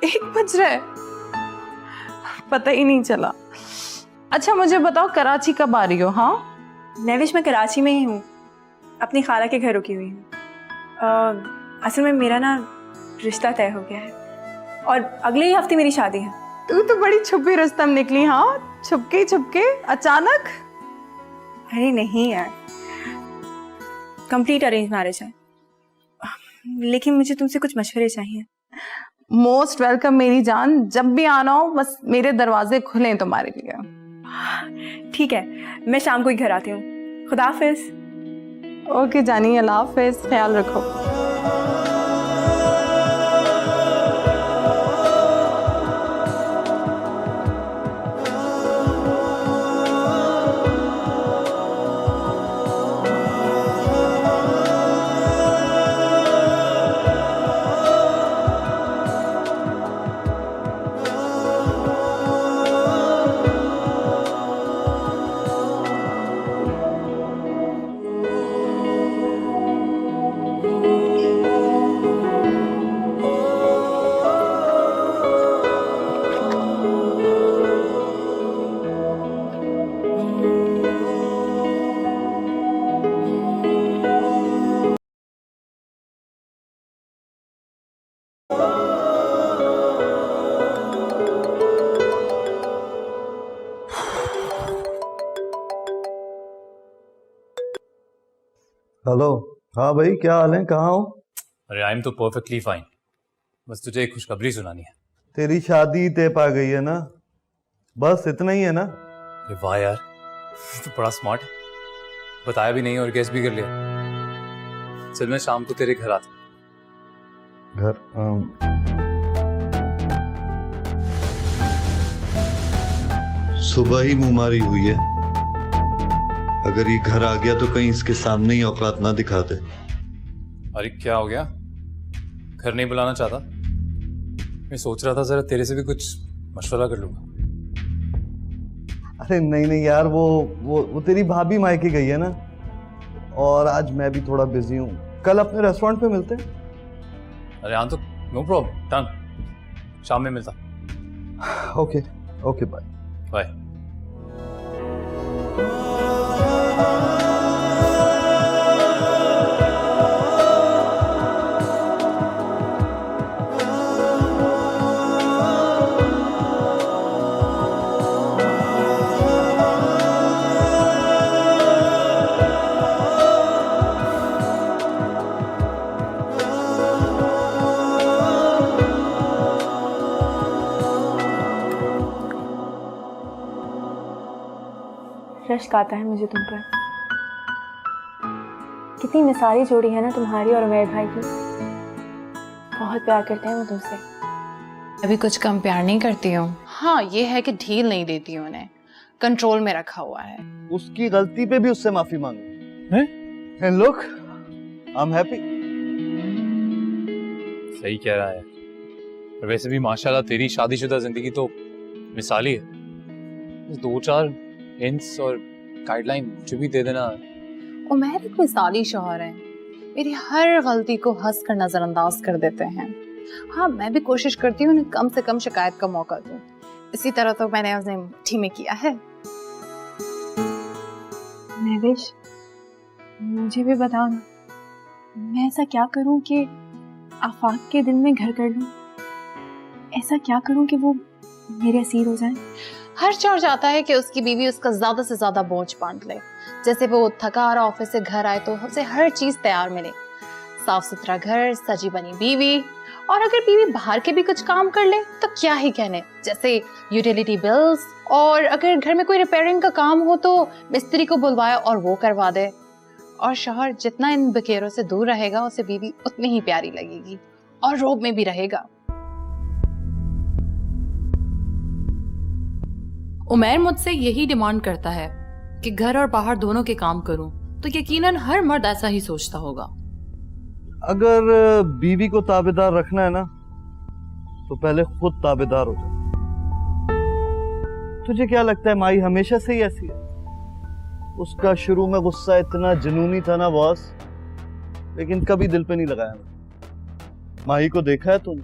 1 बज रहा है? पता ही नहीं चला। अच्छा मुझे बताओ, कराची कब आ रही हो? हाँ महवेश, मैं कराची में ही हूँ, अपनी खाला के घर रुकी हुई हूँ। असल में मेरा ना रिश्ता तय हो गया है और अगले ही हफ्ते मेरी शादी है। तू तो बड़ी छुपी रुस्तम निकली। हाँ, छुपके अचानक? अरे नहीं यार, कंप्लीट अरेंज मैरिज है, लेकिन मुझे तुमसे कुछ मशवरे चाहिए। मोस्ट वेलकम मेरी जान, जब भी आना हो बस मेरे दरवाजे खुले हैं तुम्हारे लिए। ठीक है, मैं शाम को ही घर आती हूँ। खुदा हाफिज। ओके जानी, अल्लाह हाफिज, ख्याल रखो। हेलो। हाँ भाई, क्या हाल है, कहाँ हो? अरे आई एम तो परफेक्टली फाइन, बस तुझे एक खुशखबरी सुनानी है। तेरी शादी तय पा गई है ना? बस इतना ही है ना? अरे वाह यार, तो बड़ा स्मार्ट है। बताया भी नहीं और गेस भी कर लिया। चल मैं शाम को तेरे घर आता। घर सुबह ही मुंहमारी हुई है। अगर ये घर आ गया तो कहीं इसके सामने ही औकात ना दिखा दे। अरे क्या हो गया? घर नहीं बुलाना चाहता? मैं सोच रहा था जरा तेरे से भी कुछ मशवरा कर लूंगा। अरे नहीं नहीं यार, वो तेरी भाभी मायके गई है ना, और आज मैं भी थोड़ा बिजी हूँ। कल अपने रेस्टोरेंट पे मिलते हैं। अरे हाँ तो नो प्रॉब्लम, डन। शाम में मिलता। Okay okay bye bye. रश्क आता है मुझे तुम पर। कितनी मिसाली जोड़ी है ना तुम्हारी और उमैर भाई की। बहुत प्यार करते हैं वो तुमसे। अभी कुछ कम प्यार नहीं करती हूँ। हाँ ये है कि ढील नहीं देती हूँ, उन्हें कंट्रोल में रखा हुआ है। उसकी गलती पे भी उससे माफी मांगो। And look, I am happy. सही कह रहा है। और वैसे भी माशाल्लाह तेरी शादीशुदा जिंदगी तो मिसाली है। 2-4 हिंट्स और गाइडलाइन मुझे भी दे देना। उमैर एक मिसाली शौहर है, मेरी हर गलती को हंस कर नजरअंदाज कर देते हैं। हाँ मैं भी कोशिश करती हूँ उन्हें कम से कम शिकायत का मौका दूं। इसी तरह तो मैंने उन्हें मुट्ठी में किया है। महविश, मुझे भी बताओ ना, मैं ऐसा क्या करूं कि आफाक के दिल में घर कर लूं? ऐसा क्या करूं कि वो मेरे असीर हो जाएं? हर चोर चाहता है कि उसकी बीवी उसका ज्यादा से ज्यादा बोझ बांट ले। जैसे वो थका हारा ऑफिस से घर आए तो उसे हर चीज तैयार मिले, साफ सुथरा घर, सजी बनी बीवी, और अगर बीवी बाहर के भी कुछ काम कर ले तो क्या ही कहने, जैसे यूटिलिटी बिल्स, और अगर घर में कोई रिपेयरिंग का काम हो तो मिस्त्री को बुलवाए और वो करवा दे। और शौहर जितना इन बकेरों से दूर रहेगा उसे बीवी उतनी ही प्यारी लगेगी और रोब में भी रहेगा। उमैर मुझसे यही डिमांड करता है कि घर और बाहर दोनों के काम करूं, तो यकीनन हर मर्द ऐसा ही सोचता होगा। अगर बीवी को ताबेदार रखना है ना, तो पहले खुद ताबेदार हो जाए। तुझे क्या लगता है माही हमेशा से ही ऐसी है? उसका शुरू में गुस्सा इतना जुनूनी था ना बॉस, लेकिन कभी दिल पे नहीं लगाया ना। माही को देखा है तुम?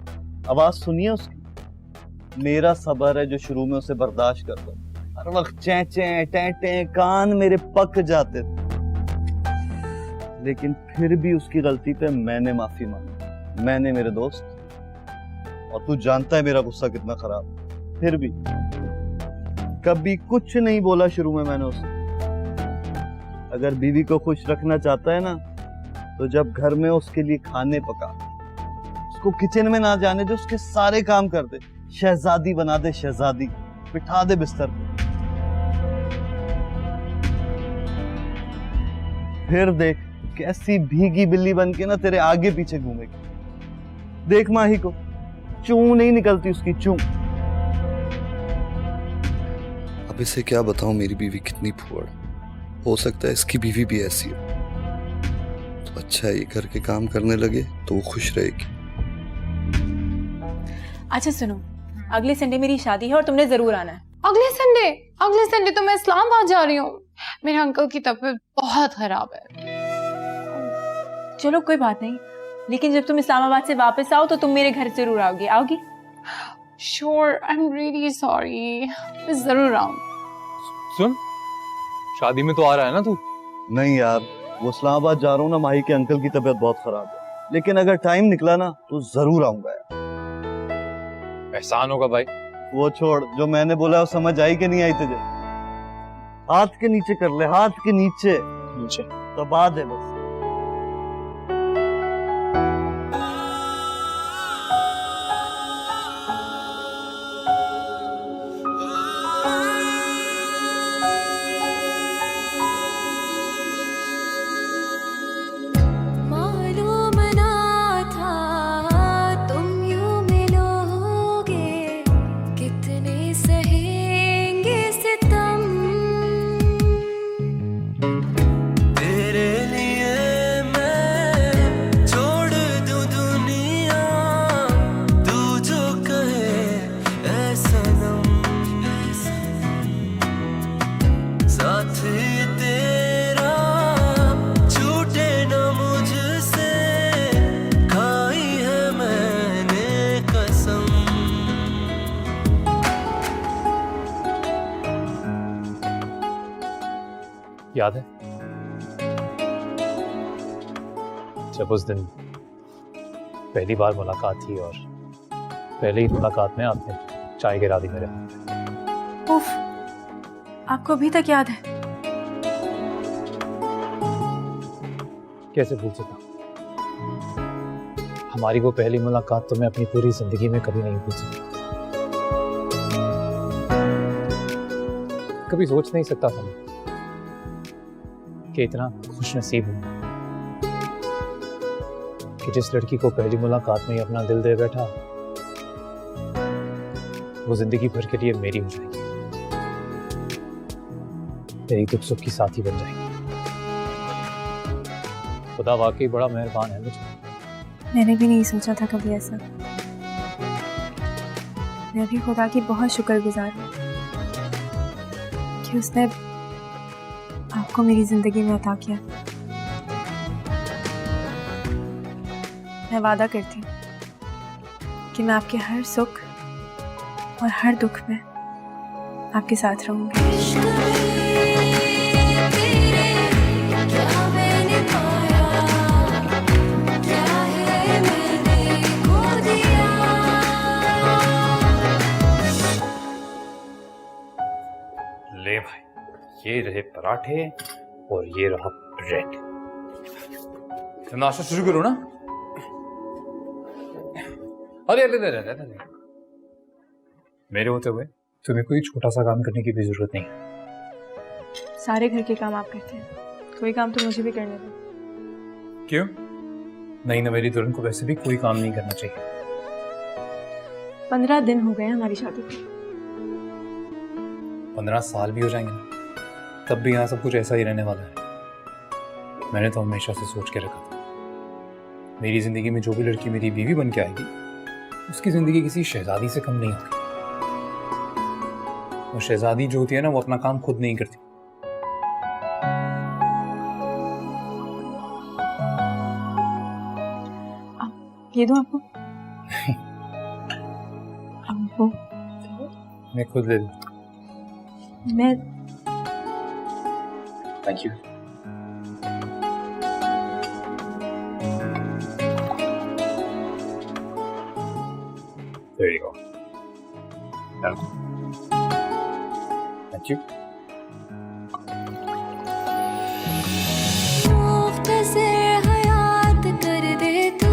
आवाज सुनी है उसकी? मेरा सबर है जो शुरू में उसे बर्दाश्त करता, हर वक्त चैं चैं टें टें, कान मेरे पक जाते थे। लेकिन फिर भी उसकी गलती पे मैंने माफी मांगी, मैंने मेरे दोस्त। और तू जानता है मेरा गुस्सा कितना खराब। फिर भी कभी कुछ नहीं बोला शुरू में मैंने उसे। अगर बीवी को खुश रखना चाहता है ना, तो जब घर में उसके लिए खाने पका, उसको किचन में ना जाने दे, उसके सारे काम कर दे, शहजादी बना दे, शहजादी बिठा दे बिस्तर पे। फिर देख कैसी भीगी बिल्ली बन के ना तेरे आगे पीछे घूमेगी। देख माही को चूं नहीं निकलती उसकी, चूं। अब इसे क्या बताऊं मेरी बीवी कितनी फुअड़। हो सकता है इसकी बीवी भी ऐसी हो, तो अच्छा है ये घर के काम करने लगे तो वो खुश रहेगी। अच्छा सुनो, अगले संडे मेरी शादी है और तुमने जरूर आना है। अगले संडे तो मैं इस्लामाबाद जा रही हूँ। मेरे अंकल की तबीयत बहुत खराब है। चलो कोई बात नहीं, लेकिन जब तुम इस्लामाबाद से वापस आओ तो तुम मेरे घर जरूर आओगी। आओगी? Sure, I am really sorry, मैं जरूर आऊंगी। सुन, शादी में तो आ रहा है ना तू? नहीं यार, वो इस्लामाबाद जा रहा हूँ ना, माही के अंकल की तबीयत बहुत खराब है। लेकिन अगर टाइम निकला ना तो जरूर आऊंगा यार। एहसान होगा भाई। वो छोड़, जो मैंने बोला वो समझ आई कि नहीं आई तुझे? हाथ के नीचे कर ले, हाथ के नीचे दबा दे बस। याद है जब उस दिन पहली बार मुलाकात थी और पहले ही मुलाकात में आपने चाय गिरा दी मेरे हाथ पे। उफ, आपको अभी तक याद है? कैसे भूल सकता? हमारी वो पहली मुलाकात तो मैं अपनी पूरी जिंदगी में कभी नहीं भूल सकता। कभी सोच नहीं सकता था मैं कि इतना खुश नसीब हूं कि जिस लड़की को पहली मुलाकात में ही अपना दिल दे बैठा वो जिंदगी भर के लिए मेरी हो जाएगी, मेरी दुख सुख की साथी बन जाएगी। खुदा वाकई बड़ा मेहरबान है मुझे। मैंने भी नहीं सोचा था कभी ऐसा। मैं भी खुदा की बहुत शुक्रगुजार हूँ कि उसने आपको मेरी जिंदगी में अता किया। मैं वादा करती हूँ कि मैं आपके हर सुख और हर दुख में आपके साथ रहूंगी। ले भाई, ये रहे पराठे और ये रहा ब्रेड। तो नाश्ता शुरू करो ना। अरे अरे अरे अरे अरे, मेरे होते हुए तुम्हें कोई छोटा सा काम करने की भी जरूरत नहीं है। सारे घर के काम आप करते हैं, कोई काम तो मुझे भी करने दो। क्यों? नहीं ना, मेरी दुल्हन को वैसे भी कोई काम नहीं करना चाहिए। 15 दिन हो गए हमारी शादी को। 15 साल भी हो जाएंगे ना, तब भी यहाँ सब कुछ ऐसा ही रहने वाला है। मैंने तो हमेशा से सोच के रखा था मेरी जिंदगी में जो भी लड़की मेरी बीवी बन के आएगी उसकी जिंदगी किसी शहजादी से कम नहीं होगी। और शहजादी जो होती है ना, वो अपना काम खुद नहीं करती। ये दो आपको। आपको मैं खुद ले लूं। मैं thank you. There you go. Thank you. मुख्तसर हयात कर दे तू,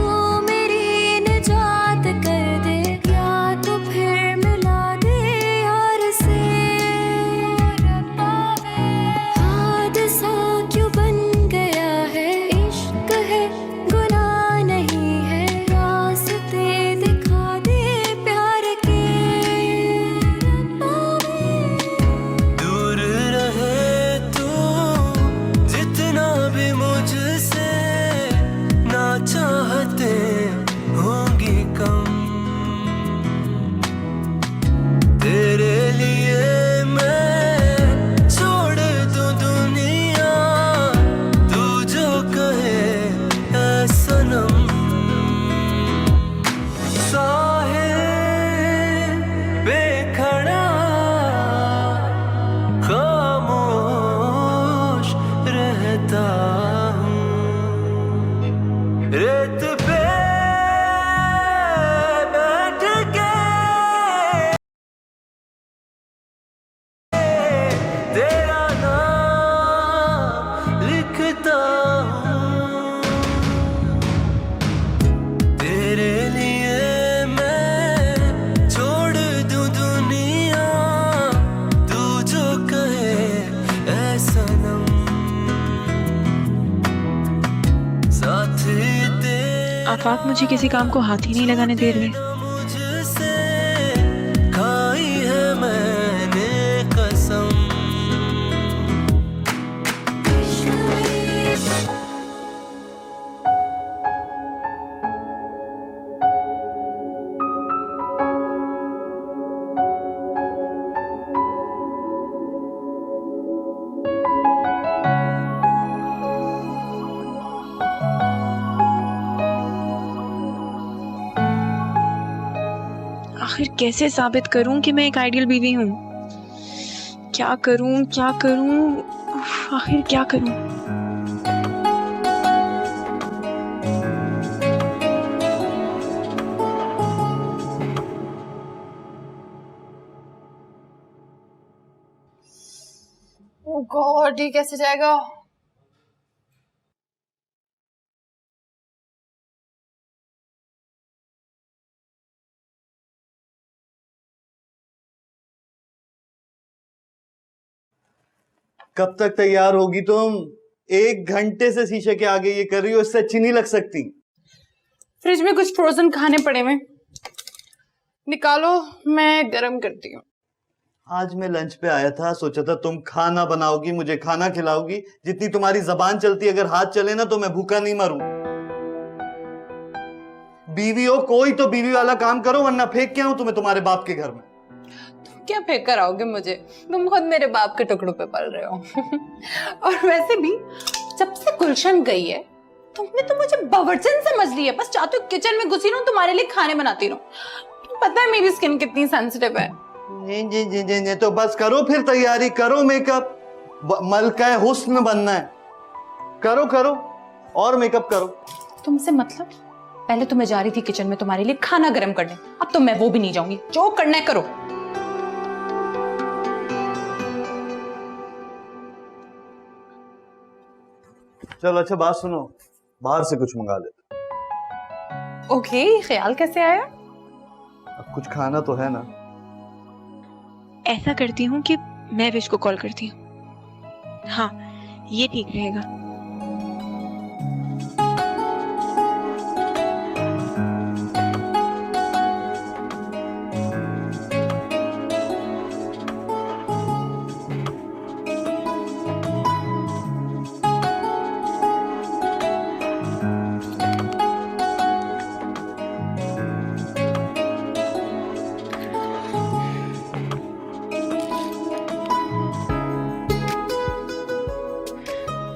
मेरी निजात कर दे, या तो फिर मिला दे यार से। हादसा क्यों बन गया है, इश्क है गुनाह नहीं है, रास्ते दिखा दे प्यार के। दूर रहे तू जितना भी मुझसे, ना चाहते होंगी कम। तेरे लिए मैं छोड़ दूं दुनिया, तू जो कहे ऐ सनम। साहिल पे खड़ा खामोश रहता हूँ, रेत पे बैठ के तेरा नाम लिखता हूँ। तेरे लिए मैं छोड़ दूं दुनिया, तू जो कहे ऐ सनम। साथी आप मुझे किसी काम को हाथ ही नहीं लगाने दे रहे। मुझसे खाई है मैंने कसम। आखिर कैसे साबित करूं कि मैं एक आइडियल बीवी हूँ? क्या करूं आखिर क्या करूं? ओह गॉड, ये कैसे जाएगा? कब तक तैयार होगी तुम? 1 घंटे से शीशे के आगे ये कर रही हो, इससे अच्छी नहीं लग सकती। फ्रिज में कुछ फ्रोजन खाने पड़े हैं, निकालो, मैं गरम करती हूँ। आज मैं लंच पे आया था, सोचा था तुम खाना बनाओगी, मुझे खाना खिलाओगी। जितनी तुम्हारी जबान चलती, अगर हाथ चले ना तो मैं भूखा नहीं मरूं। बीवी हो कोई तो बीवी वाला काम करो, वरना फेंक के आऊं तुम्हें तुम्हारे बाप के घर में। क्या फेंक कर आओगे मुझे? तुम खुद मेरे बाप के टुकड़ों पे पल रहे हो। और वैसे भी जब से गुलशन गई है तुमने तो मुझे बावर्चन समझ लिया। बस चाहती हूँ किचन में घुसी रहूं, तुम्हारे लिए खाने बनाती रहूं। पता है मेरी स्किन कितनी सेंसिटिव है। जी तो बस करो फिर तैयारी, करो मेकअप, मलका हुस्न बनना है। करो और मेकअप करो। तुमसे मतलब? पहले तो मैं जा रही थी किचन में तुम्हारे लिए खाना गर्म करने, अब तो मैं वो भी नहीं जाऊंगी। जो करना है करो। चलो अच्छा बात सुनो, बाहर से कुछ मंगा लेते। ओके, ख्याल कैसे आया? अब कुछ खाना तो है ना। ऐसा करती हूँ कि मैं विश को कॉल करती हूँ। हाँ, ये ठीक रहेगा।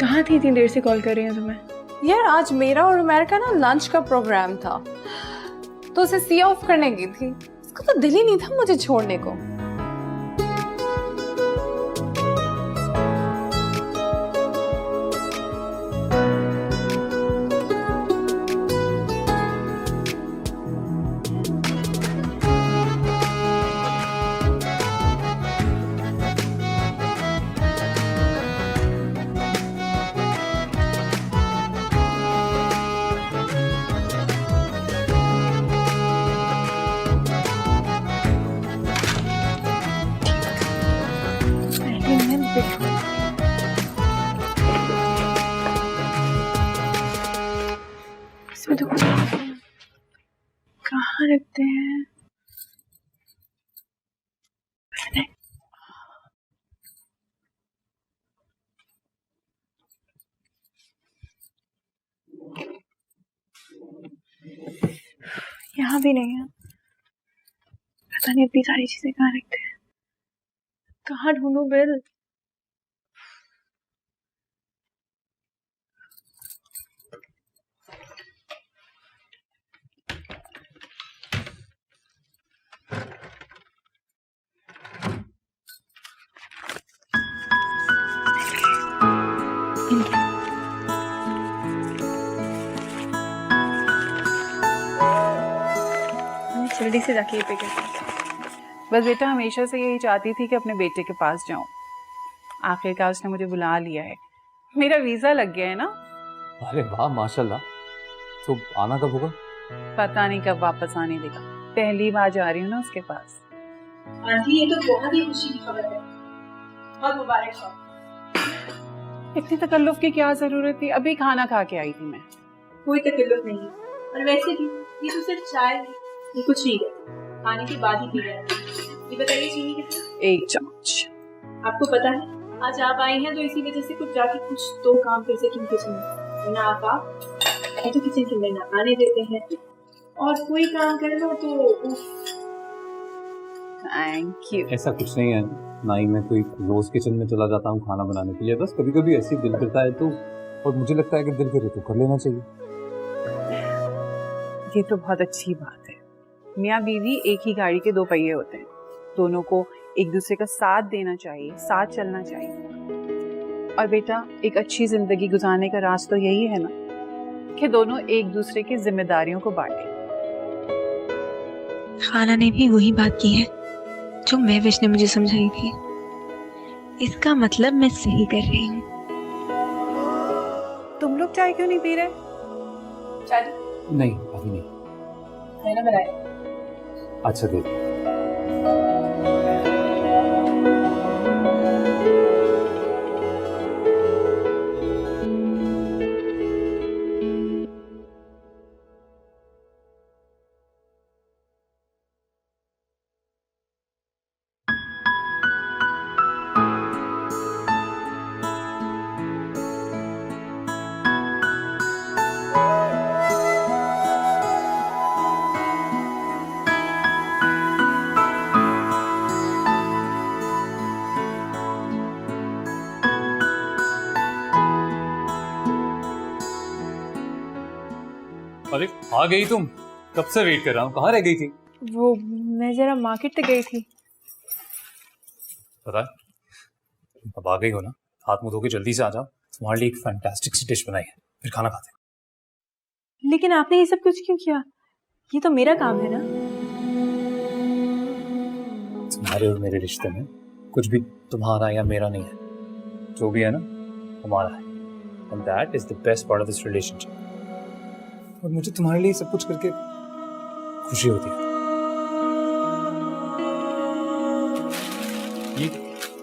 कहाँ थी? इतनी देर से कॉल कर रही हूँ तुम्हें। यार आज मेरा और उमर का ना लंच का प्रोग्राम था, तो उसे सी ऑफ करने गई थी। उसका तो दिल ही नहीं था मुझे छोड़ने को। इसमें तो कुछ कहाँ रखते हैं? यहाँ भी नहीं है। पता नहीं इतनी सारी चीजें कहाँ रखते हैं। कहाँ ढूंढूं बिल? जल्दी से जाके ये पे करते हैं। बस बेटा हमेशा से यही चाहती थी कि अपने बेटे के पास जाऊं। आखिरकार उसने मुझे बुला लिया है, मेरा वीजा लग गया है ना। अरे वाह माशाल्लाह। तो आना कब होगा? पता नहीं कब वापस आने देगा। पहली बार जा रही हूँ ना उसके पास। आंटी ये तो बहुत ही खुशी की खबर है, बहुत मुबारक हो। इतनी तकल्लुफ की क्या जरूरत थी? अभी खाना खा के आई थी मैं। कोई तकल्लुफ नहीं है, और वैसे भी ये तो सिर्फ चाय है, ये कुछ नहीं है, खाने के बाद ही पी रहे हैं। ये बताइए चीनी कितना? 1 चम्मच। आपको पता है आज आप आई हैं तो इसी वजह से कुछ जाके कुछ तो काम कर सकें किचन में, वरना आप तो किचन के अंदर ना आने देते हैं, और कोई काम कर लो तो थैंक यू। ऐसा कुछ नहीं है ना ही मैं कोई रोज किचन में चला जाता हूँ खाना बनाने के लिए। बस कभी कभी ऐसे दिल करता है तो, और मुझे लगता है कि दिल करे तो कर लेना चाहिए। ये तो बहुत अच्छी बात है। मियाँ बीवी एक ही गाड़ी के 2 पहिए होते हैं, दोनों को एक दूसरे का साथ देना चाहिए, साथ चलना चाहिए। और बेटा, एक अच्छी जिंदगी गुजारने का राज तो यही है ना कि दोनों एक दूसरे की जिम्मेदारियों को बांटें। खाला ने भी वही बात की है जो महविश ने मुझे समझाई थी। इसका मतलब मैं सही कर रही हूँ। तुम लोग चाय क्यों नहीं पी रहे? चाय नहीं अभी नहीं। मैंने बनाया। अच्छा दे दो। अरे आ गई तुम? कब से वेट कर रहा हूँ, कहाँ रह गई थी? वो मैं जरा मार्केट तक गई थी। पता है अब आ गई हो ना, हाथ मुंह धो के जल्दी से आ जाओ, तुम्हारे लिए एक फैंटास्टिक सी डिश बनाई है, फिर खाना खाते हैं। लेकिन आपने ये सब कुछ क्यों किया? ये तो मेरा काम है ना। तुम्हारे और मेरे रिश्ते में कुछ भी तुम्हारा या मेरा नहीं है, जो भी है ना हमारा है, and that is the best part of this relationship. और मुझे तुम्हारे लिए सब कुछ करके खुशी होती है।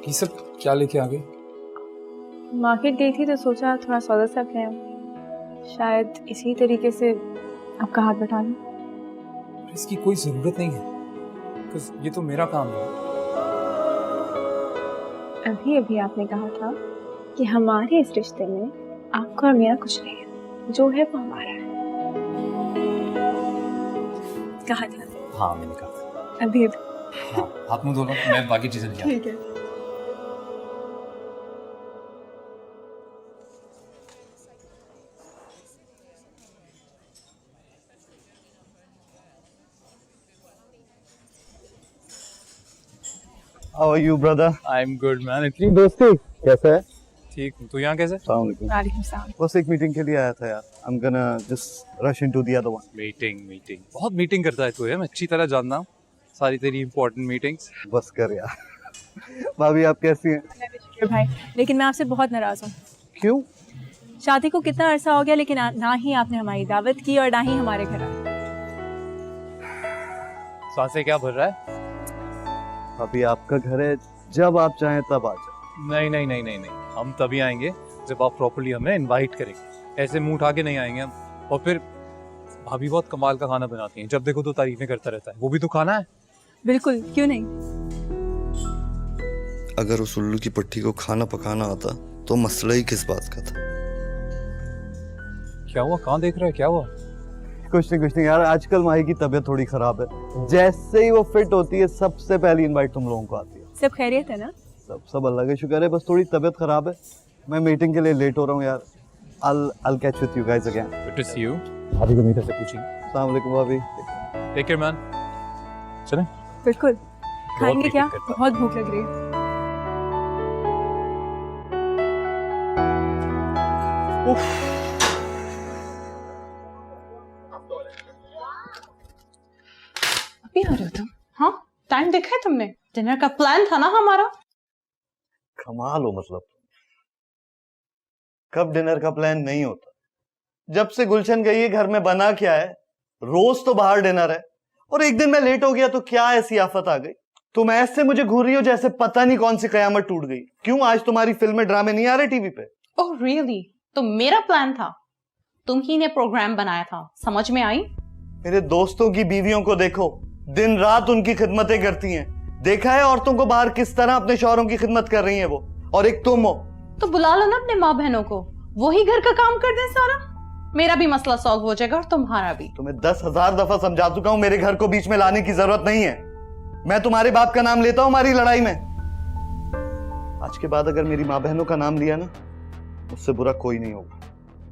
ये सब क्या लेके आ गई? मार्केट गई थी तो सोचा थोड़ा सौदा सा ले आऊं। शायद इसी तरीके से आपका हाथ बटा लूं। इसकी कोई जरूरत नहीं है, बिकॉज़ ये तो मेरा काम है। अभी अभी आपने कहा था कि हमारे इस रिश्ते में आपका और मेरा कुछ नहीं है, जो है वो हमारा है। कहा था? हाँ मैंने कहा। अभी अभी। हाँ हाथ मुंह धो लो, मैं बाकी चीजें ले आता हूं। ठीक है। How are you, brother? I'm good man। इतनी दोस्ती कैसा है? ठीक हूँ, तू यहाँ कैसे? अस्सलाम वालेकुम। वालेकुम सलाम। बस एक मीटिंग के लिए आया था यार। I'm gonna just rush into the other one. Meeting बहुत मीटिंग करता है तू, है मैं अच्छी तरह जानता हूँ सारी तेरी इंपॉर्टेंट मीटिंग्स। बस कर यार। भाभी आप कैसी हैं? भाई, लेकिन मैं आपसे बहुत नाराज हूँ। क्यों? शादी को कितना अरसा हो गया, लेकिन ना ही आपने हमारी दावत की और ना ही हमारे घर आए। सांसें क्या भर रहा है? अभी आपका घर है, जब आप चाहें तब आ जाए। नहीं, हम तभी आएंगे जब आप प्रॉपर्ली हमें इनवाइट करेंगे। ऐसे मुंह उठा के नहीं आएंगे हम। और फिर भाभी बहुत कमाल का खाना बनाती हैं, जब देखो तो तारीफें करता रहता है। वो भी तो खाना है। बिल्कुल, क्यों नहीं। अगर उस उल्लू की पट्टी को खाना पकाना आता तो मसला ही किस बात का था। क्या हुआ, कहाँ देख रहा है, क्या हुआ? कुछ नहीं यार, आजकल माही की तबीयत थोड़ी खराब है। जैसे ही वो फिट होती है सबसे पहली इनवाइट तुम लोगों को आती है। सब खैरियत है ना? सब अल्लाह का शुक्र है, बस थोड़ी तबीयत खराब है। मैं मीटिंग के लिए लेट हो रहा हूँ यार। I'll catch with you guys again. Good to see you। भाभी को मीटर से पूछिए। अस्सलाम वालेकुम भाभी। Take care man। चलें? बिल्कुल। खाएंगे क्या? मीटिंग करता हूं। बहुत भूख लग रही है। अभी आ रहे हो तुम? हाँ, टाइम देखा है तुमने? डिनर का प्लान था ना हमारा। कमाल हो मतलब। कब डिनर का प्लान नहीं होता? जब से गुलशन गई है घर में बना क्या है? रोज तो बाहर डिनर है, और एक दिन मैं लेट हो गया तो क्या ऐसी आफत आ गई? तुम ऐसे मुझे घूर रही हो जैसे पता नहीं कौन सी कयामत टूट गई। क्यों आज तुम्हारी फिल्में ड्रामे नहीं आ रहे टीवी पे? Oh really? तो मेरा प्लान था, तुम ही ने प्रोग्राम बनाया था, समझ में आई? मेरे दोस्तों की बीवियों को देखो, दिन रात उनकी खिदमतें करती हैं। देखा है औरतों को बाहर किस तरह अपने शौहरों की खिदमत कर रही हैं वो, और एक तुम हो। तो बुला लो ना अपने माँ बहनों को, वही घर का काम कर दें सारा। मेरा भी मसला सॉल्व हो जाएगा और तुम्हारा भी। तुम्हें 10,000 दफा समझा चुका हूं, मेरे घर को बीच में लाने की जरूरत नहीं है। मैं तुम्हारे बाप का नाम लेता हूं हमारी लड़ाई में। आज के बाद अगर मेरी माँ बहनों का नाम लिया ना, उससे बुरा कोई नहीं होगा।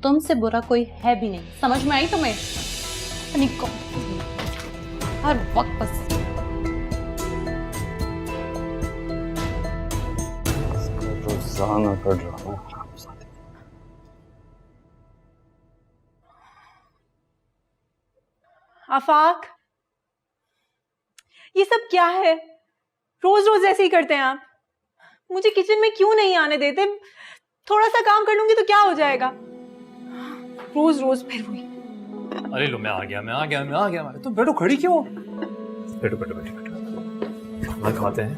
तुमसे बुरा कोई है भी नहीं, समझ में आई तुम्हें? अपनी को हर वक्त बस मजा ना कर रहा हूँ। आफाक, ये सब क्या है? रोज रोज ऐसे ही करते हैं आप। मुझे किचन में क्यों नहीं आने देते? थोड़ा सा काम कर लूंगी तो क्या हो जाएगा? रोज रोज फिर वही। अरे लो, मैं आ गया। तुम बैठो, खड़ी क्यों? बैठो। खाना खाते हैं,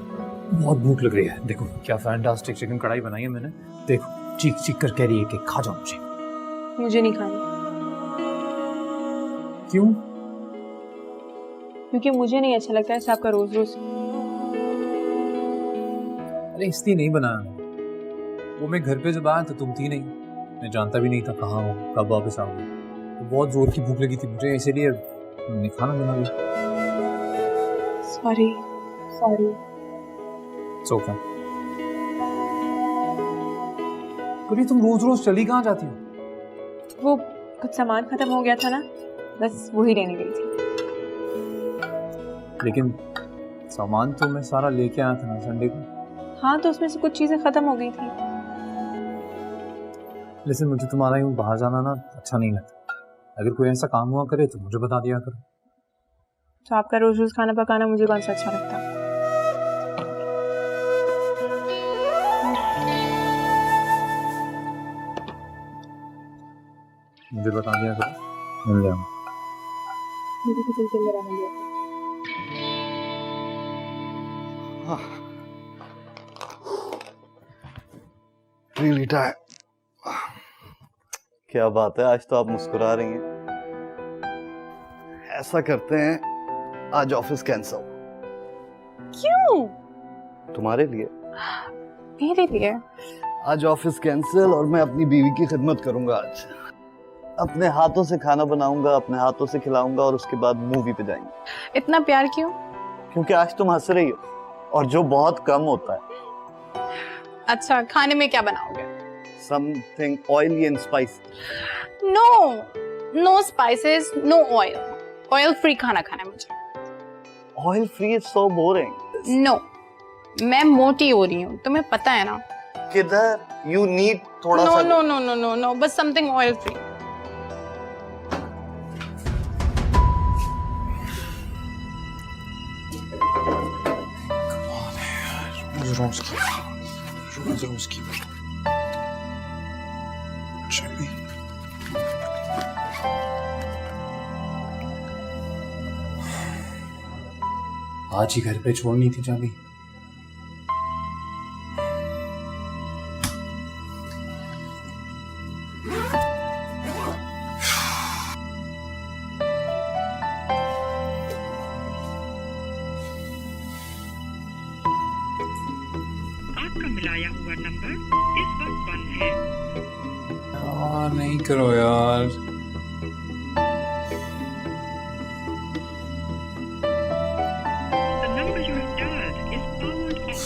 बहुत भूख लग रही है। देखो क्या फैंटास्टिक चिकन कढ़ाई बनाई है मैंने। देखो चीख चीख कर कह रही है कि खा जाओ मुझे। मुझे नहीं खानी। क्यों? क्योंकि मुझे नहीं अच्छा लगता है आपका रोज रोज। अरे इसलिए नहीं बनाया। वो मैं घर पे जब आया तो तुम थी नहीं, मैं जानता भी नहीं था कहाँ हो, कब वापस आऊंगी। तो बहुत जोर की भूख लगी थी मुझे, इसीलिए मैंने खाना बना लिया। सॉरी। सोफा कभी तुम रोज रोज चली कहाँ जाती हो? वो कुछ सामान खत्म हो गया था ना, बस वही लेने गई थी। लेकिन सामान तो मैं सारा लेके आया था ना संडे को। हाँ, तो उसमें से कुछ चीजें खत्म हो गई थी। लेकिन मुझे तुम्हारा यूं बाहर जाना ना अच्छा नहीं लगता। अगर कोई ऐसा काम हुआ करे तो मुझे बता दिया करो। तो आपका रोज रोज खाना पकाना मुझे कौन सा अच्छा लगता? मुझे बता दिया करो, मिल जाऊंगा। मुझे किचन के अंदर आने दिया। Really tired. क्या बात है, आज तो आप मुस्कुरा रही हैं। ऐसा करते हैं, आज ऑफिस कैंसिल। क्यों? तुम्हारे लिए। मेरे लिए? आज ऑफिस कैंसिल और मैं अपनी बीवी की खिदमत करूंगा आज। अपने हाथों से खाना बनाऊंगा, अपने हाथों से खिलाऊंगा और उसके बाद मूवी पे जाएंगे। इतना प्यार क्यों? क्योंकि आज तुम हंस रही हो और जो बहुत कम होता है। अच्छा, खाने में क्या बनाओगे? Something oily and spicy. No spices, no oil. Oil free खाना खाना है मुझे। Oil free is so boring. No, मैं मोटी हो रही हूँ, तुम्हें पता है ना? किधर? You need थोड़ा सा। No, बस something oil free. रोज की चाबी। आज ही घर पे छोड़नी थी चाबी। आपका मिलाया हुआ नंबर इस वक्त बंद है। यार नहीं करो यार। The number you have dialed is powered off.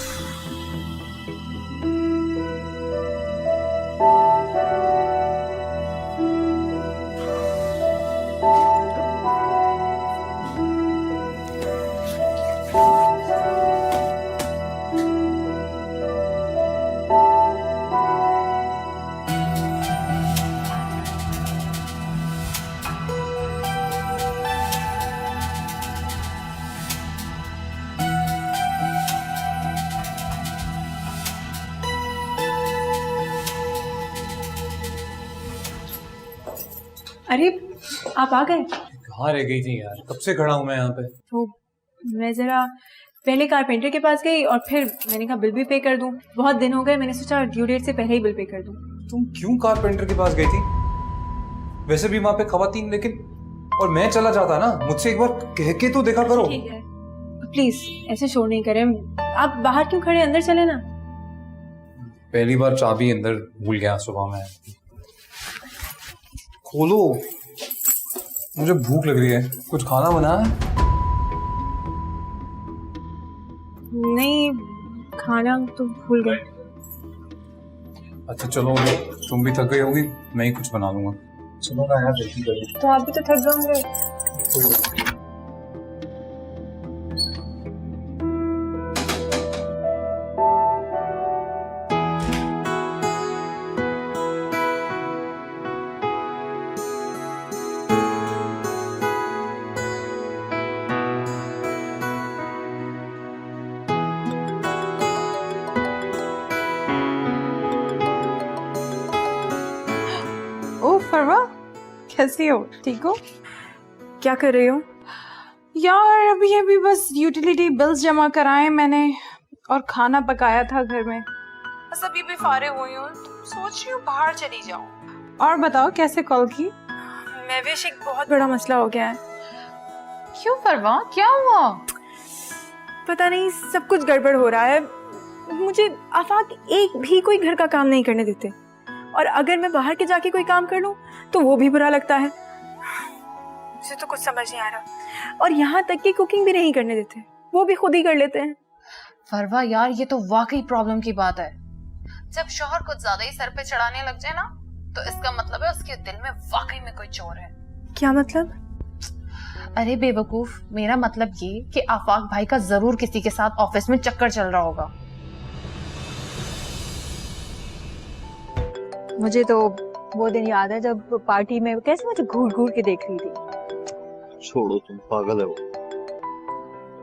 अरे, आप आ गए? कहाँ रह गई थी यार, कब से खड़ा हूँ मैं यहाँ पे। तो मैं जरा पहले कारपेंटर के पास गई और फिर मैंने कहा बिल भी पे कर दूं। बहुत दिन हो गए, मैंने सोचा ड्यू डेट से पहले ही बिल पे कर दूं। तुम क्यों कारपेंटर के पास गई थी? वैसे भी वहां पे खवातीन, लेकिन और मैं चला जाता ना, मुझसे एक बार कह के तो देखा करो। ठीक है, प्लीज ऐसे शोर नहीं करें। आप बाहर क्यों खड़े, अंदर चले ना। पहली बार चाबी अंदर भूल गया सुबह में। खोलो, मुझे भूख लग रही है, कुछ खाना बना है? नहीं, खाना तो भूल गए। अच्छा चलो, तुम भी थक गई होगी, मैं ही कुछ बना लूंगा। चलो ना यार, जल्दी करो। तो आप भी तो थक गए होंगे। फरवा, कैसी हो? ठीक हो? क्या कर रही हो? यार अभी अभी बस यूटिलिटी बिल्स जमा कराए मैंने और खाना पकाया था घर में, बस अभी भी फारिग हुई हूँ, तो सोच रही हूँ बाहर चली जाऊँ। और बताओ कैसे कॉल की? महविश, एक बहुत बड़ा मसला हो गया है। क्यों फरवा, क्या हुआ? पता नहीं, सब कुछ गड़बड़ हो रहा है। मुझे आफाक एक भी कोई घर का काम नहीं करने देते, और अगर मैं बाहर के जाके कोई काम कर लूं तो वो भी बुरा लगता है। मुझे तो कुछ समझ नहीं आ रहा, और यहाँ तक कि कुकिंग भी नहीं करने देते, वो भी खुद ही कर लेते हैं। फरवा यार, ये तो वाकई प्रॉब्लम की बात है। जब शौहर कुछ ज्यादा ही सर पे चढ़ाने लग जाए ना, तो इसका मतलब है उसके दिल में वाकई में कोई चोर है। क्या मतलब? अरे बेवकूफ, मेरा मतलब ये कि आफाक भाई का जरूर किसी के साथ ऑफिस में चक्कर चल रहा होगा। मुझे तो वो दिन याद है जब पार्टी में कैसे मुझे घूर घूर के देख रही थी। छोड़ो, तुम पागल है वो।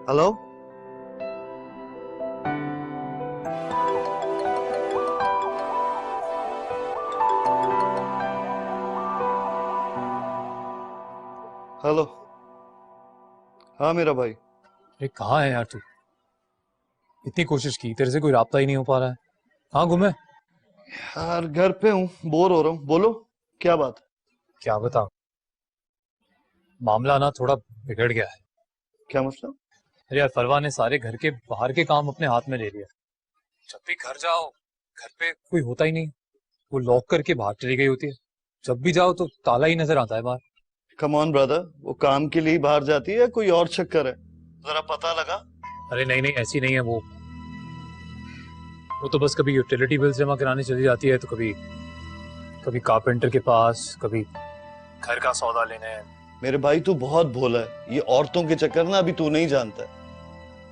Hello, hello. हाँ मेरा भाई। अरे कहाँ है यार तू? इतनी कोशिश की, तेरे से कोई राब्ता ही नहीं हो पा रहा है। कहाँ गुम है? यार घर पे हूँ, बोर हो रहा हूँ। बोलो क्या बात है? क्या बता, मामला ना थोड़ा बिगड़ गया है। क्या मसला? अरे यार, फरवा ने सारे घर के बाहर के काम अपने हाथ में ले लिया। जब भी घर जाओ, घर पे कोई होता ही नहीं, वो लॉक करके बाहर चली गई होती है। जब भी जाओ तो ताला ही नजर आता है बाहर। कम ऑन ब्रदर, वो काम के लिए ही बाहर जाती है या कोई और चक्कर है? जरा पता लगा। अरे नहीं नहीं, ऐसी नहीं है वो तो बस कभी यूटिलिटी बिल्स जमा कराने चली जाती है, तो कभी कारपेंटर के पास, कभी घर का सौदा लेने। मेरे भाई तू बहुत भोला है, ये औरतों के चक्कर ना अभी तू नहीं जानता है।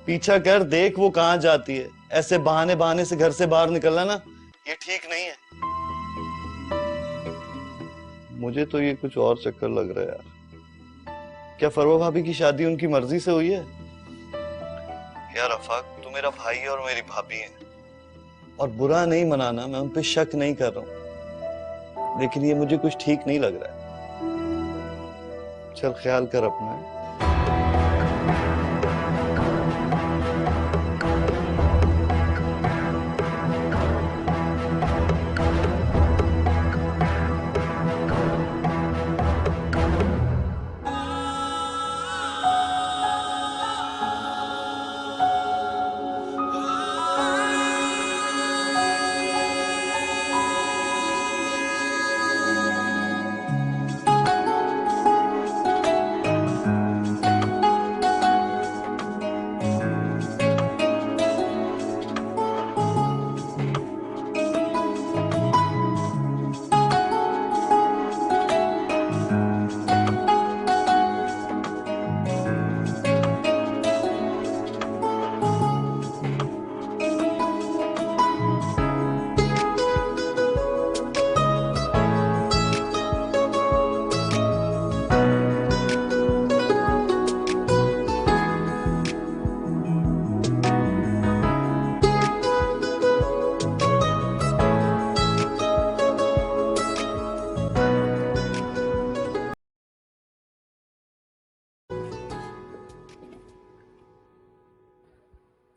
पीछा कर, देख वो कहाँ जाती है। ऐसे बहाने बहाने से घर से बाहर निकलना ना, ये ठीक नहीं है। मुझे तो ये कुछ और चक्कर लग रहा है यार। क्या फरवा भाभी की शादी उनकी मर्जी से हुई है? यार अफाक, तू मेरा भाई है और मेरी भाभी है, और बुरा नहीं मनाना, मैं उन पे शक नहीं कर रहा हूं, लेकिन ये मुझे कुछ ठीक नहीं लग रहा है। चल ख्याल कर अपना।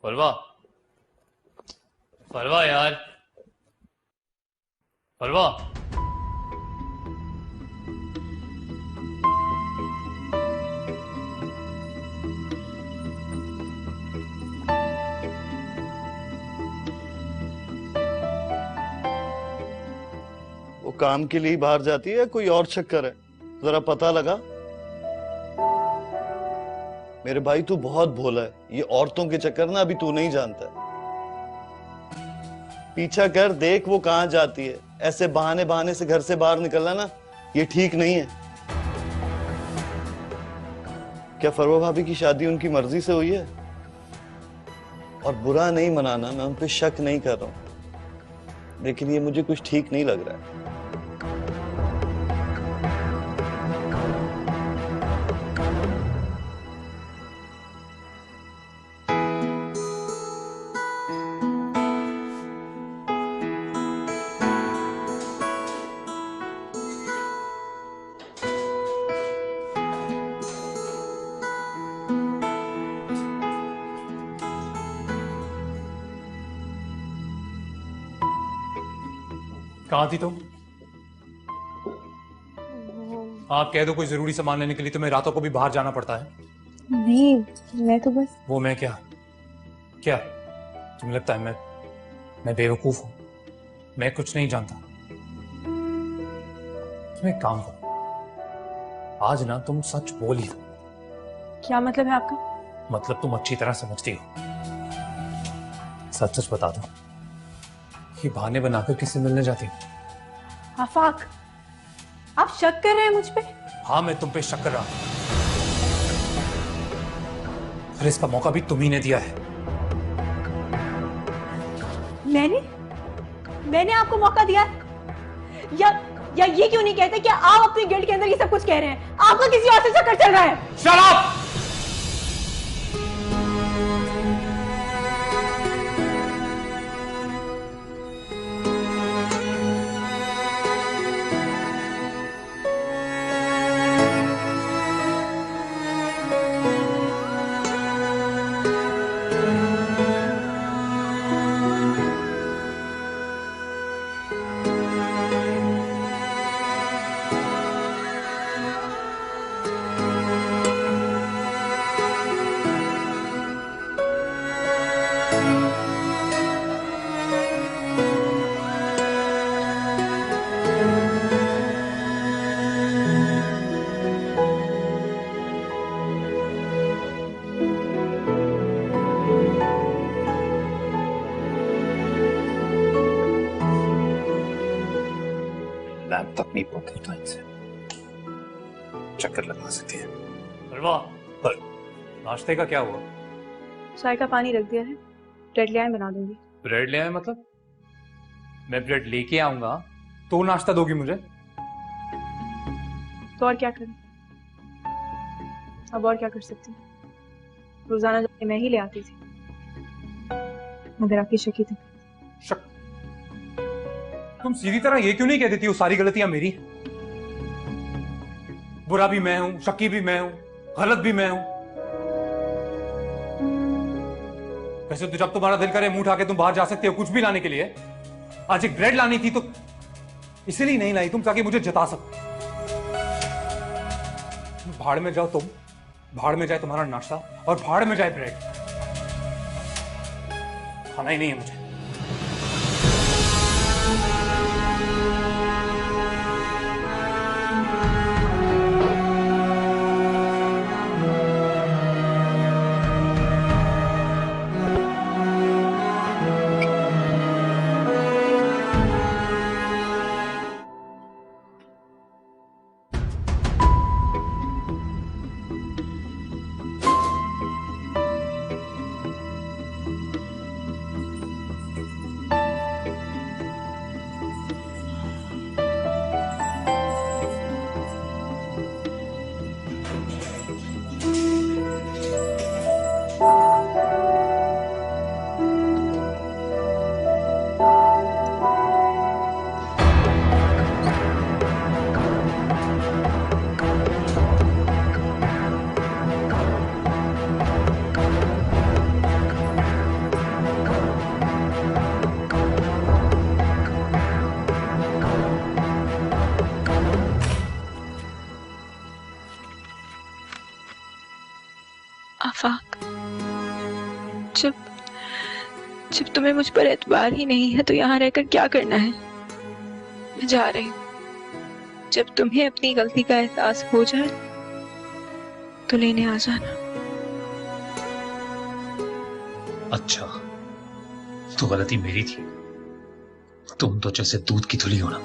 फरवा, फरवा यार, फरवा। वो काम के लिए ही बाहर जाती है या कोई और चक्कर है? जरा पता लगा। मेरे भाई तू बहुत भोला है, ये औरतों के चक्कर ना अभी तू नहीं जानता है। पीछा कर, देख वो कहाँ जाती है। ऐसे बहाने बहाने से घर से बाहर निकलना ना, ये ठीक नहीं है। क्या फरवा भाभी की शादी उनकी मर्जी से हुई है? और बुरा नहीं मनाना, मैं उन पे शक नहीं कर रहा हूं, लेकिन ये मुझे कुछ ठीक नहीं लग रहा है। कहाँ थी तुम? आप कह दो कोई जरूरी सामान लेने के लिए तुम्हें रातों को भी बाहर जाना पड़ता है। नहीं, मैं तो बस। वो मैं क्या क्या तुम्हें लगता है मैं बेवकूफ हूं? मैं कुछ नहीं जानता। तुम एक काम करो, आज ना तुम सच बोल ही दो। क्या मतलब है आपका? मतलब तुम अच्छी तरह समझती हो। सच सच बता दो, ये बहाने बनाकर किससे मिलने जाती हो? आफाक, आप शक कर रहे हैं मुझ पे? हाँ, मैं तुम पे शक कर रहा हूं। फिर इसका मौका भी तुम ही ने दिया है। मैंने आपको मौका दिया? या ये क्यों नहीं कहते कि आप अपने गिल्ड के अंदर ये सब कुछ कह रहे हैं? आपका किसी और से चक्कर चल रहा है। Shut up! लैंप तक नहीं पहुंची तो इनसे चक्कर लगा सकती है। पर नाश्ते का क्या हुआ? चाय का पानी रख दिया है, ब्रेड ले आए बना दूंगी। ब्रेड ले आए मतलब? मैं ब्रेड लेके आऊंगा तो नाश्ता दोगी मुझे? तो और क्या करूं? अब और क्या कर सकती हूँ? रोजाना जाके मैं ही ले आती थी, मगर आपकी शकी थी। शक? तुम सीधी तरह ये क्यों नहीं कह देती हो सारी गलतियां मेरी? बुरा भी मैं हूं, शकी भी मैं हूं, गलत भी मैं हूं। वैसे तो जब तुम्हारा दिल करे मुंह उठा के तुम बाहर जा सकते हो कुछ भी लाने के लिए। आज एक ब्रेड लानी थी तो इसलिए नहीं लाई तुम, ताकि मुझे जता सको। भाड़ में जाओ तुम, भाड़ में जाए तुम्हारा नाश्ता और भाड़ में जाए ब्रेड। खाना ही नहीं है मुझे। आफाक, जब जब तुम्हें मुझ पर एतबार ही नहीं है तो यहाँ रहकर क्या करना है? मैं जा रही हूँ। जब तुम्हें अपनी गलती का एहसास हो जाए तो लेने आ जाना। अच्छा, तो गलती मेरी थी। तुम तो जैसे दूध की धुली हो ना।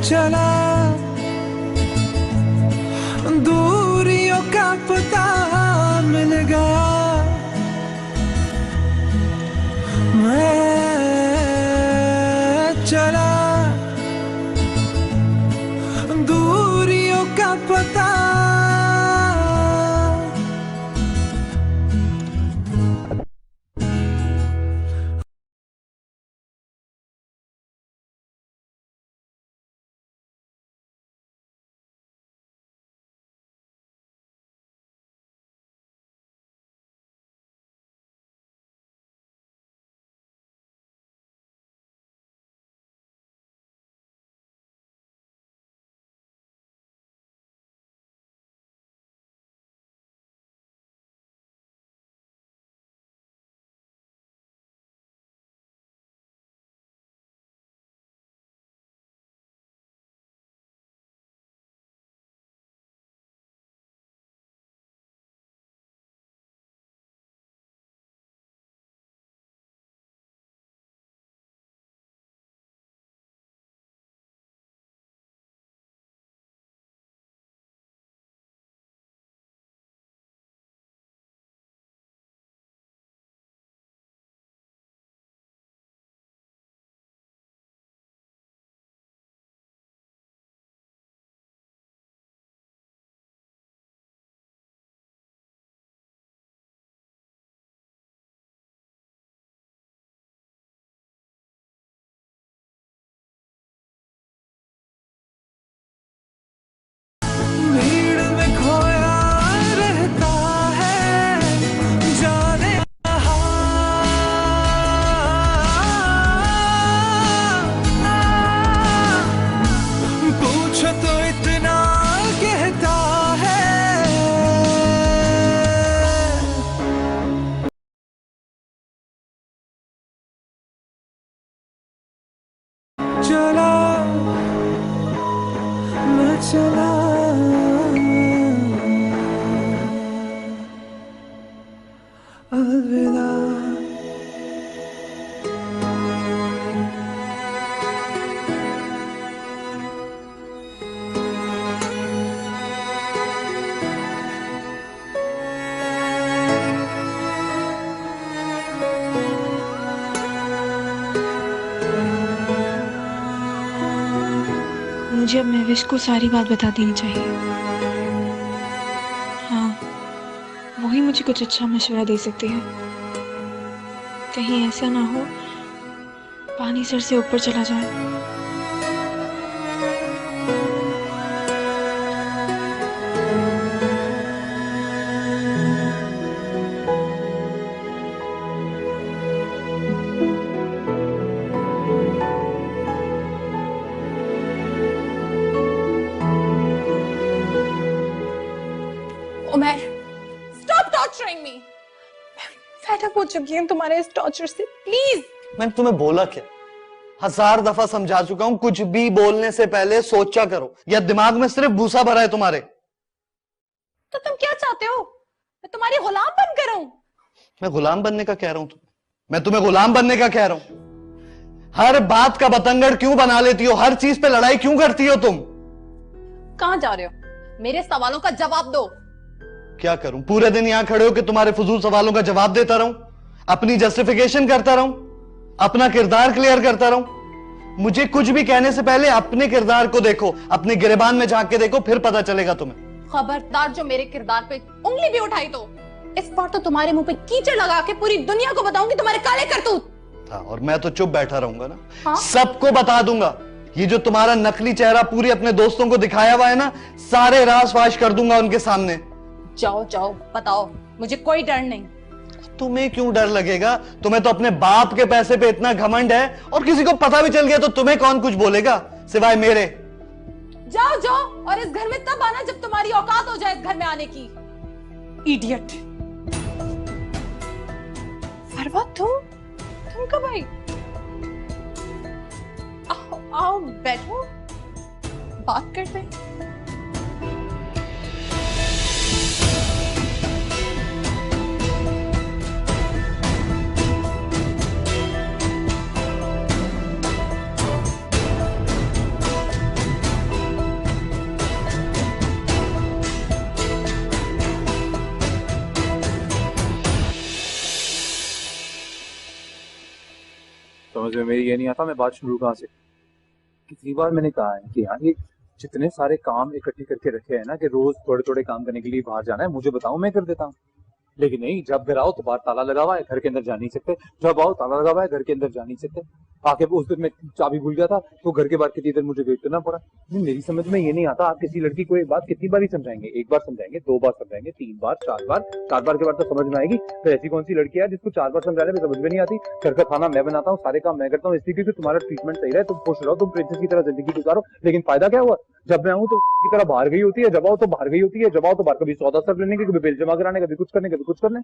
चला दूरियों का पता मिल गया मैं चला दूरियों का पता भीड़ में खोया रहता है जाने पूछो तो इतना कहता है चला मैं चला अलविदा मुझे अब महविश को सारी बात बता देनी चाहिए। हाँ, वही मुझे कुछ अच्छा मशवरा दे सकती है। कहीं ऐसा ना हो पानी सर से ऊपर चला जाए। Umar, stop torturing me. Fed up हो चुकी हूँ तुम्हारे इस टॉर्चर से, प्लीज। मैंने तुम्हें बोला क्या? 1000 दफा समझा चुका हूं, कुछ भी बोलने से पहले सोचा करो, या दिमाग में सिर्फ भूसा भरा है तुम्हारे। तो तुम क्या चाहते हो? मैं तुम्हारी गुलाम बन कर रहूं? मैं गुलाम बनने का कह रहा हूं तुम्हें? मैं तुम्हें गुलाम बनने का कह रहा हूं? हर बात का बतंगड़ क्यों बना लेती हो? हर चीज पे लड़ाई क्यों करती हो तुम? कहां जा रहे हो? मेरे सवालों का जवाब दो। क्या करूं? पूरे दिन यहां खड़े हो कि तुम्हारे फजूल सवालों का जवाब देता रहूं, अपनी जस्टिफिकेशन करता रहूं, अपना किरदार क्लियर करता रहूं? मुझे कुछ भी कहने से पहले अपने किरदार को देखो, अपने गिरेबान में झांक के देखो, फिर पता चलेगा तुम्हें। खबरदार जो मेरे किरदार पे उंगली भी उठाई तो इस बार तो तुम्हारे मुंह पे कीचड़ लगा के पूरी दुनिया को बताऊंगी तुम्हारे काले करतूत। हाँ, और मैं तो चुप बैठा रहूंगा ना। हाँ? सबको बता दूंगा। ये जो तुम्हारा नकली चेहरा पूरी अपने दोस्तों को दिखाया हुआ है ना, सारे राज फाश कर दूंगा उनके सामने। जाओ जाओ बताओ, मुझे कोई डर नहीं। तुम्हें क्यों डर लगेगा? तुम्हें तो अपने बाप के पैसे पे इतना घमंड है, और किसी को पता भी चल गया तो तुम्हें कौन कुछ बोलेगा सिवाय मेरे। जाओ जाओ, और इस घर में तब आना जब तुम्हारी औकात हो जाए इस घर में आने की। इडियट। फरवा, तुम कब आई? आओ बैठो, बात करते हैं। समझ में मेरी ये नहीं आता मैं बात शुरू कहाँ से। कितनी बार मैंने कहा है कि यार ये जितने सारे काम इकट्ठे करके रखे हैं ना कि रोज थोड़े थोड़े काम करने के लिए बाहर जाना है, मुझे बताओ मैं कर देता हूँ। लेकिन नहीं, जब घर आओ तो बाहर ताला लगा हुआ है, घर के अंदर जा नहीं सकते। जब आओ ताला लगा हुआ है, घर के अंदर जा नहीं सकते। आके उस दिन मैं चाबी भूल गया था तो घर के बाहर कितनी देर मुझे वेट करना पड़ा। मेरी समझ में ये नहीं आता, आप किसी लड़की को एक बात कितनी बार ही समझाएंगे? एक बार समझाएंगे, 2 बार समझाएंगे, 3 बार, 4 बार, 4 बार के बाद तो समझ में आएगी। तो ऐसी कौन सी लड़की है जिसको 4 बार समझाने में समझ में नहीं आती? घर का खाना मैं बनाता हूँ, सारे काम मैं करता हूँ, इसलिए क्योंकि तुम्हारा ट्रीटमेंट सही रहे, तुम खुश रहो, तुम प्रिंसेस की तरह जिंदगी गुजारो। लेकिन फायदा क्या हुआ? जब मैं आऊँ तो की तरह बाहर गई होती है, जब आओ तो बाहर गई होती है, जब आओ तो बाहर कभी सौदा सब लेने के, कभी बिल जमा कराने, कभी कुछ करने, कभी कुछ करने।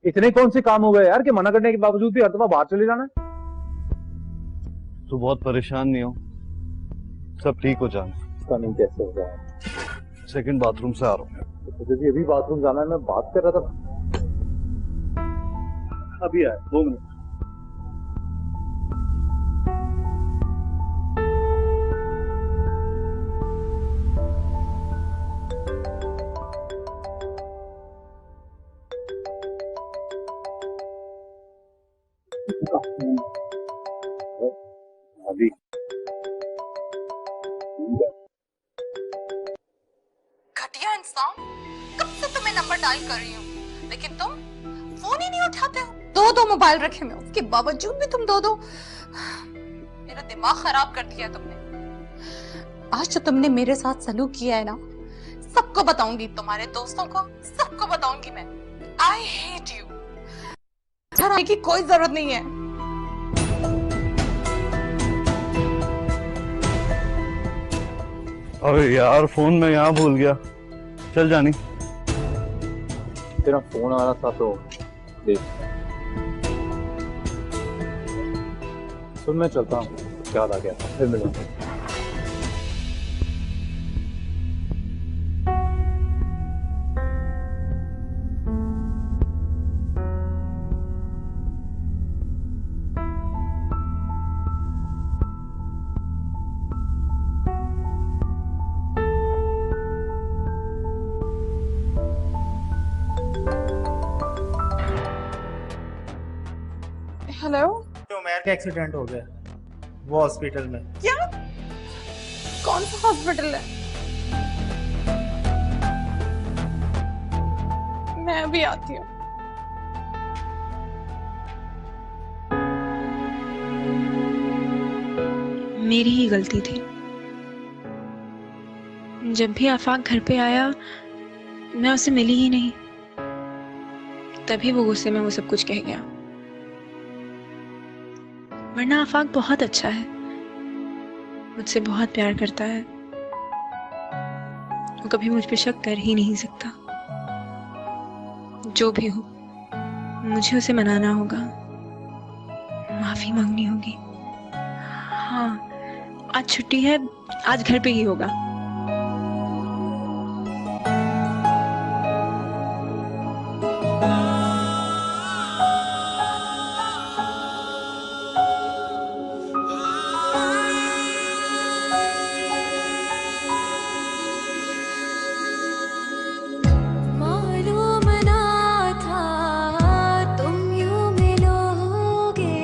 इतने कौन से काम हो गए यार कि मना करने के बावजूद भी हर दफा बाहर चले जाना है? तू बहुत परेशान नहीं हो, सब ठीक हो जाना। पता नहीं कैसे हो गया। सेकंड बाथरूम से आ रहा हूँ। मुझे भी अभी बाथरूम जाना है, मैं बात कर रहा था। अभी आया, 2 मिनट। अभी घटिया इंसान, कब से तुम्हें नंबर डायल कर रही हूँ लेकिन तुम फोन ही नहीं उठाते हो। 2 मोबाइल रखे मैं, उसके बावजूद भी तुम 2 मेरा दिमाग खराब कर दिया तुमने। आज जो तुमने मेरे साथ सलूक किया है ना, सबको बताऊंगी, तुम्हारे दोस्तों को सबको बताऊंगी मैं। I hate you. घर आने की कोई जरूरत नहीं है। अरे यार फोन मैं यहाँ भूल गया। चल जानी, तेरा फोन आ रहा था तो देख। सुन मैं चलता हूँ, याद आ गया, फिर मिलूंगा। हेलो, तो उमैर का एक्सीडेंट हो गया, वो हॉस्पिटल में। क्या? कौन सा हॉस्पिटल है? मैं अभी आती हूँ। मेरी ही गलती थी। जब भी आफाक घर पे आया मैं उसे मिली ही नहीं, तभी वो गुस्से में वो सब कुछ कह गया। वरना आफाक बहुत अच्छा है, मुझसे बहुत प्यार करता है, वो कभी मुझ पे शक कर ही नहीं सकता। जो भी हो, मुझे उसे मनाना होगा, माफी मांगनी होगी। हाँ, आज छुट्टी है, आज घर पे ही होगा। मालूम ना था तुम यूं मिलोगे,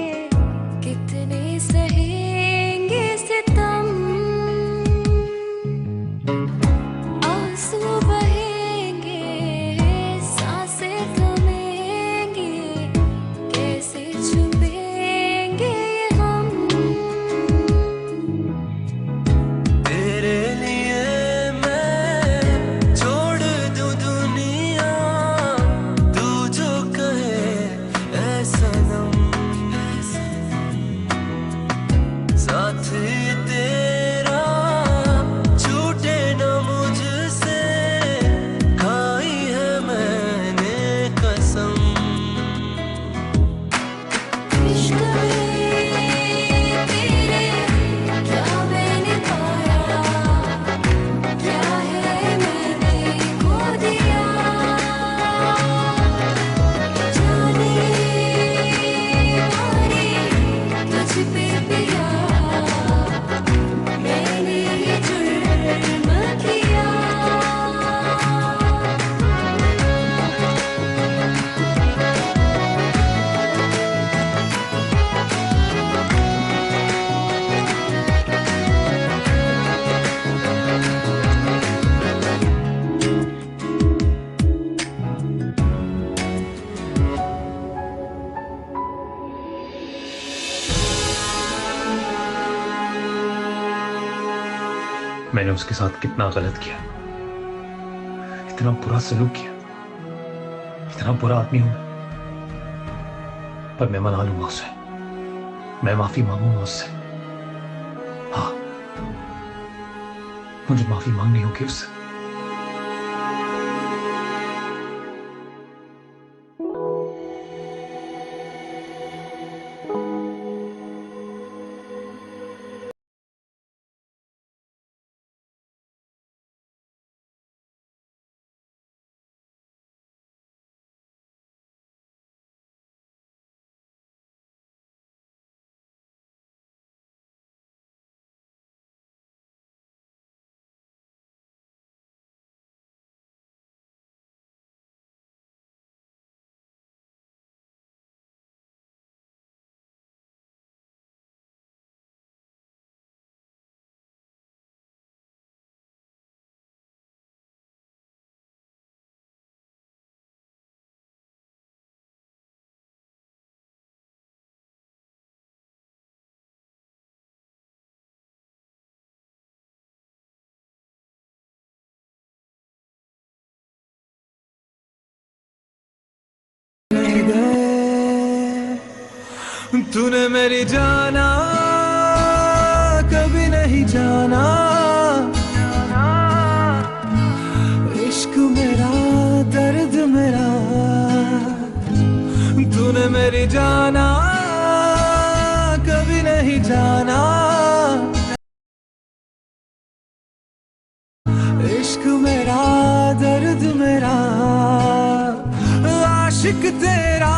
कितने सहेंगे सितम। मैंने उसके साथ कितना गलत किया, इतना बुरा सलूक किया, इतना बुरा आदमी हूं, पर मैं मना लूंगा उसे, मैं माफी मांगूंगा उससे। हाँ, मुझे माफी मांगनी होगी उससे। तूने मेरी जाना कभी नहीं जाना, इश्क मेरा दर्द मेरा, तूने मेरी जाना कभी नहीं जाना, इश्क मेरा दर्द मेरा, आशिक तेरा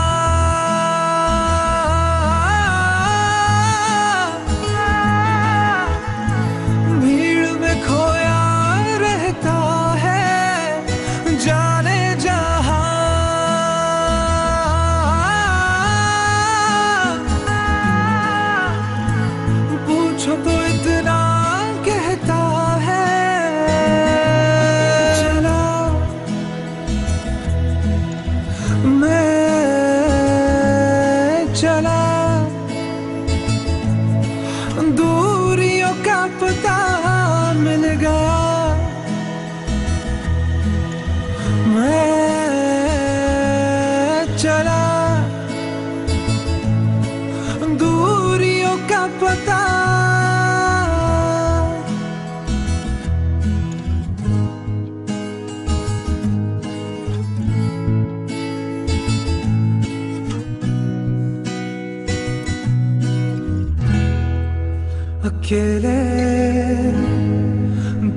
अकेले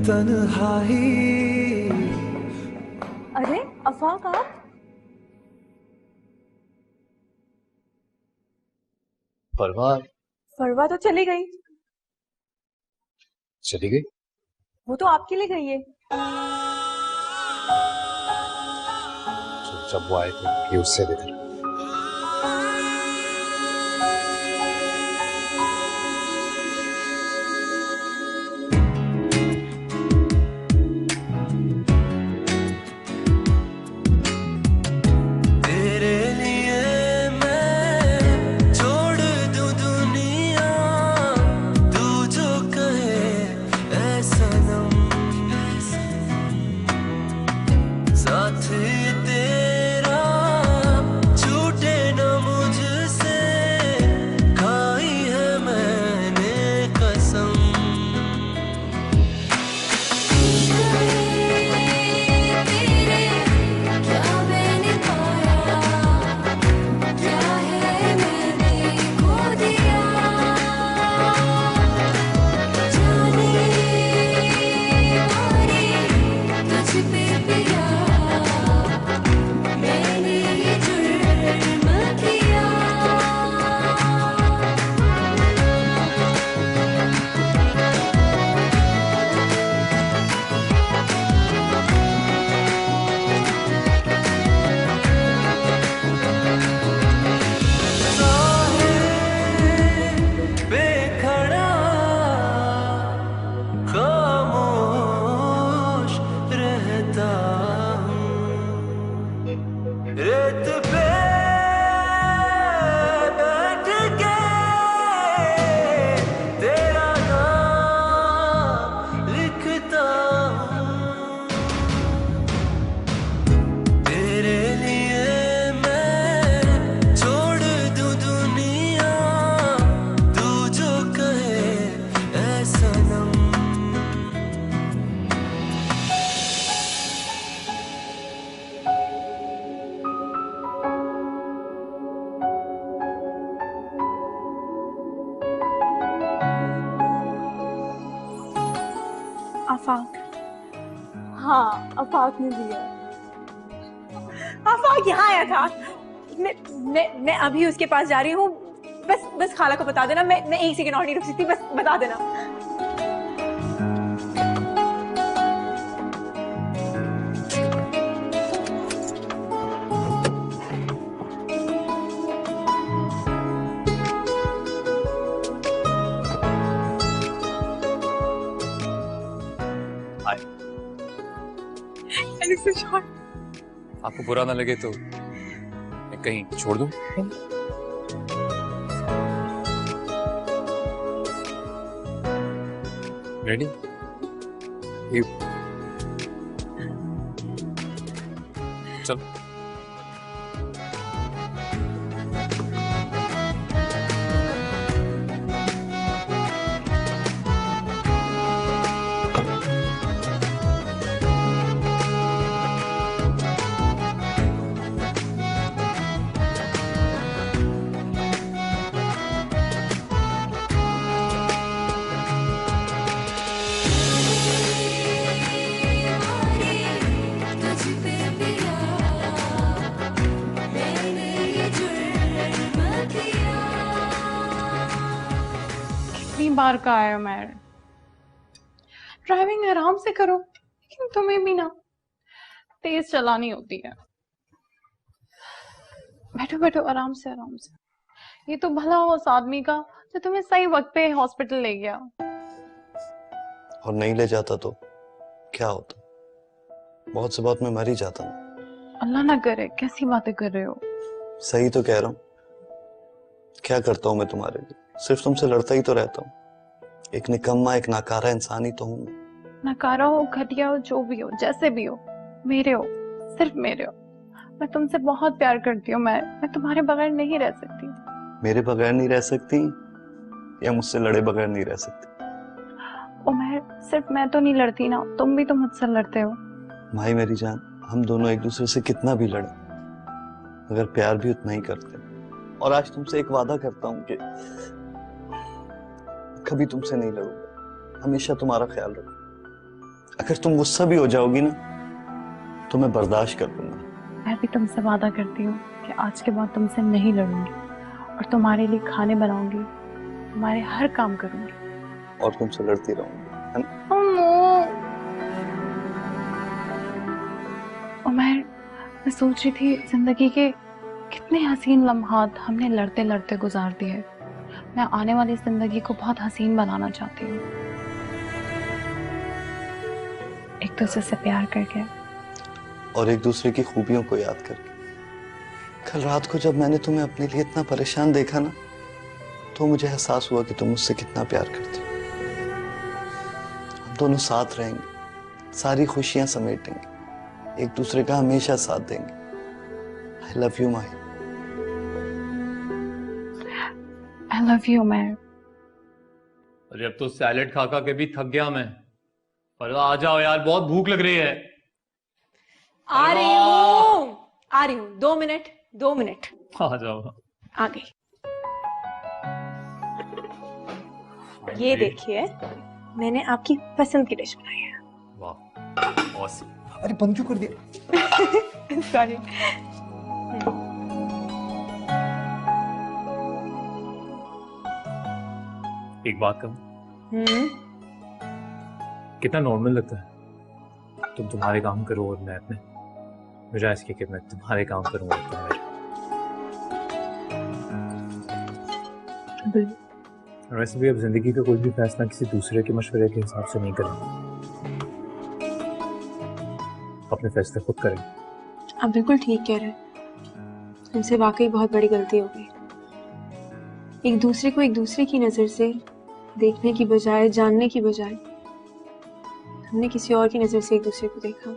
तन्हाई। अरे अफाक आप? परवार फरवा तो चली गई। चली गई? वो तो आपके लिए गई है। जब वो आए थे कि उससे देखा। लिखता आफाक ने दिया। आफाक यहाँ आया था। मैं अभी उसके पास जा रही हूँ। बस खाला को बता देना, मैं एक सेकंड और नहीं रुक सकती, बस बता देना। आपको बुरा ना लगे तो मैं कहीं छोड़ दूं? रेडी? चल। कितनी बार कहा है मैं, ड्राइविंग आराम से करो, लेकिन तुम्हें भी ना तेज चलानी होती है। बैठो बैठो, आराम से आराम से। ये तो भला हो उस आदमी का जो तुम्हें सही वक्त पे हॉस्पिटल ले गया। और नहीं ले जाता तो क्या होता? बहुत से बहुत मैं मर ही जाता ना। अल्लाह ना करे, कैसी बातें कर रहे हो? सही तो कह रहा हूँ। क्या करता हूँ मैं तुम्हारे लिए? सिर्फ तुमसे लड़ता ही तो रहता हूँ। एक निकम्मा, एक नाकारा इंसान ही तो हूँ मैं। नकारा हो, घटिया हो, जो भी हो, जैसे भी हो, मेरे हो, सिर्फ मेरे हो। मैं तुमसे बहुत प्यार करती हूँ। मैं तुम्हारे बगैर नहीं रह सकती। मेरे बगैर नहीं रह सकती या मुझसे लड़े बगैर नहीं रह सकती? उमर, सिर्फ मैं तो नहीं लड़ती ना, तुम भी तो मुझसे लड़ते हो। भाई मेरी जान, हम दोनों एक दूसरे से कितना भी लड़े मगर प्यार भी उतना ही करते हैं। और आज तुमसे एक वादा करता हूँ कि कभी तुमसे नहीं लड़ूंगा, हमेशा तुम्हारा ख्याल रखूंगा। अगर तुम गुस्सा भी हो जाओगी ना तो मैं बर्दाश्त कर लूंगा। मैं भी तुमसे वादा करती हूँ कि आज के बाद तुमसे नहीं लड़ूंगी और तुम्हारे लिए खाने बनाऊंगी, तुम्हारे हर काम करूंगी और तुमसे लड़ती रहूंगी, है ना? उमर, मैं सोच रही थी जिंदगी के कितने हसीन लम्हात हमने लड़ते लड़ते गुजार दिए। मैं आने वाली जिंदगी को बहुत हसीन बनाना चाहती हूँ, एक दूसरे से प्यार करके और एक दूसरे की खूबियों को याद करके। कल रात को जब मैंने तुम्हें अपने लिए इतना परेशान देखा ना तो मुझे एहसास हुआ कि तुम मुझसे कितना प्यार करती हो। हम दोनों साथ रहेंगे, सारी खुशियां समेटेंगे, एक दूसरे का हमेशा साथ देंगे। I love you, Mahi. I love you, मैं। अरे अब तो सैलेड खा खा के भी थक गया मैं। पर आ जाओ यार, बहुत भूख लग रही है। आ रही हूँ, 2 मिनट। आ जाओ। आ गई। ये देखिए, मैंने आपकी पसंद की डिश बनाई है। वाह, ऑसम। अरे बंद क्यों कर दिया? सॉरी। एक बात कहूं, कितना नॉर्मल लगता है तुम तुम्हारे काम करो और मैं अपने, मुझे ऐसे कि मैं तुम्हारे काम करूं और तुम मेरे। और वैसे भी अब जिंदगी का कोई भी फैसला किसी दूसरे के मशवरे के हिसाब से नहीं करेंगे, अपने फैसले खुद करें। आप बिल्कुल ठीक कह रहे हैं। हमसे वाकई बहुत बड़ी गलती हो गई। एक दूसरे को एक दूसरे की नजर से देखने की बजाय, जानने की बजाय, हमने किसी और की नजर से एक दूसरे को देखा,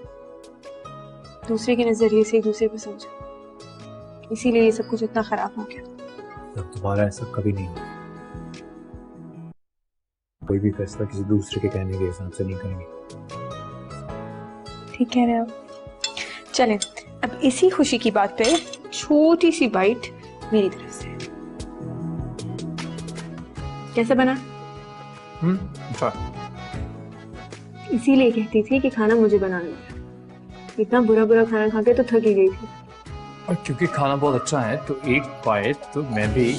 दूसरे के नजरिए से एक दूसरे को समझा। इसीलिए ये सब कुछ इतना खराब हो गया। तब तुम्हारा ऐसा कभी नहीं होगा। कोई भी फैसला किसी दूसरे के कहने के हिसाब से नहीं करेंगे। ठीक कह रहे हैं आप। चलें, अब इसी खुशी की बात पे छोटी सी बाइट मेरी तरफ से। कैसे बना? अच्छा। इसीलिए कहती थी कि खाना मुझे बनाना है। इतना बुरा बुरा खाना खा के तो थक ही गई थी। और क्योंकि खाना बहुत अच्छा है तो एक बाइट तो मैं भी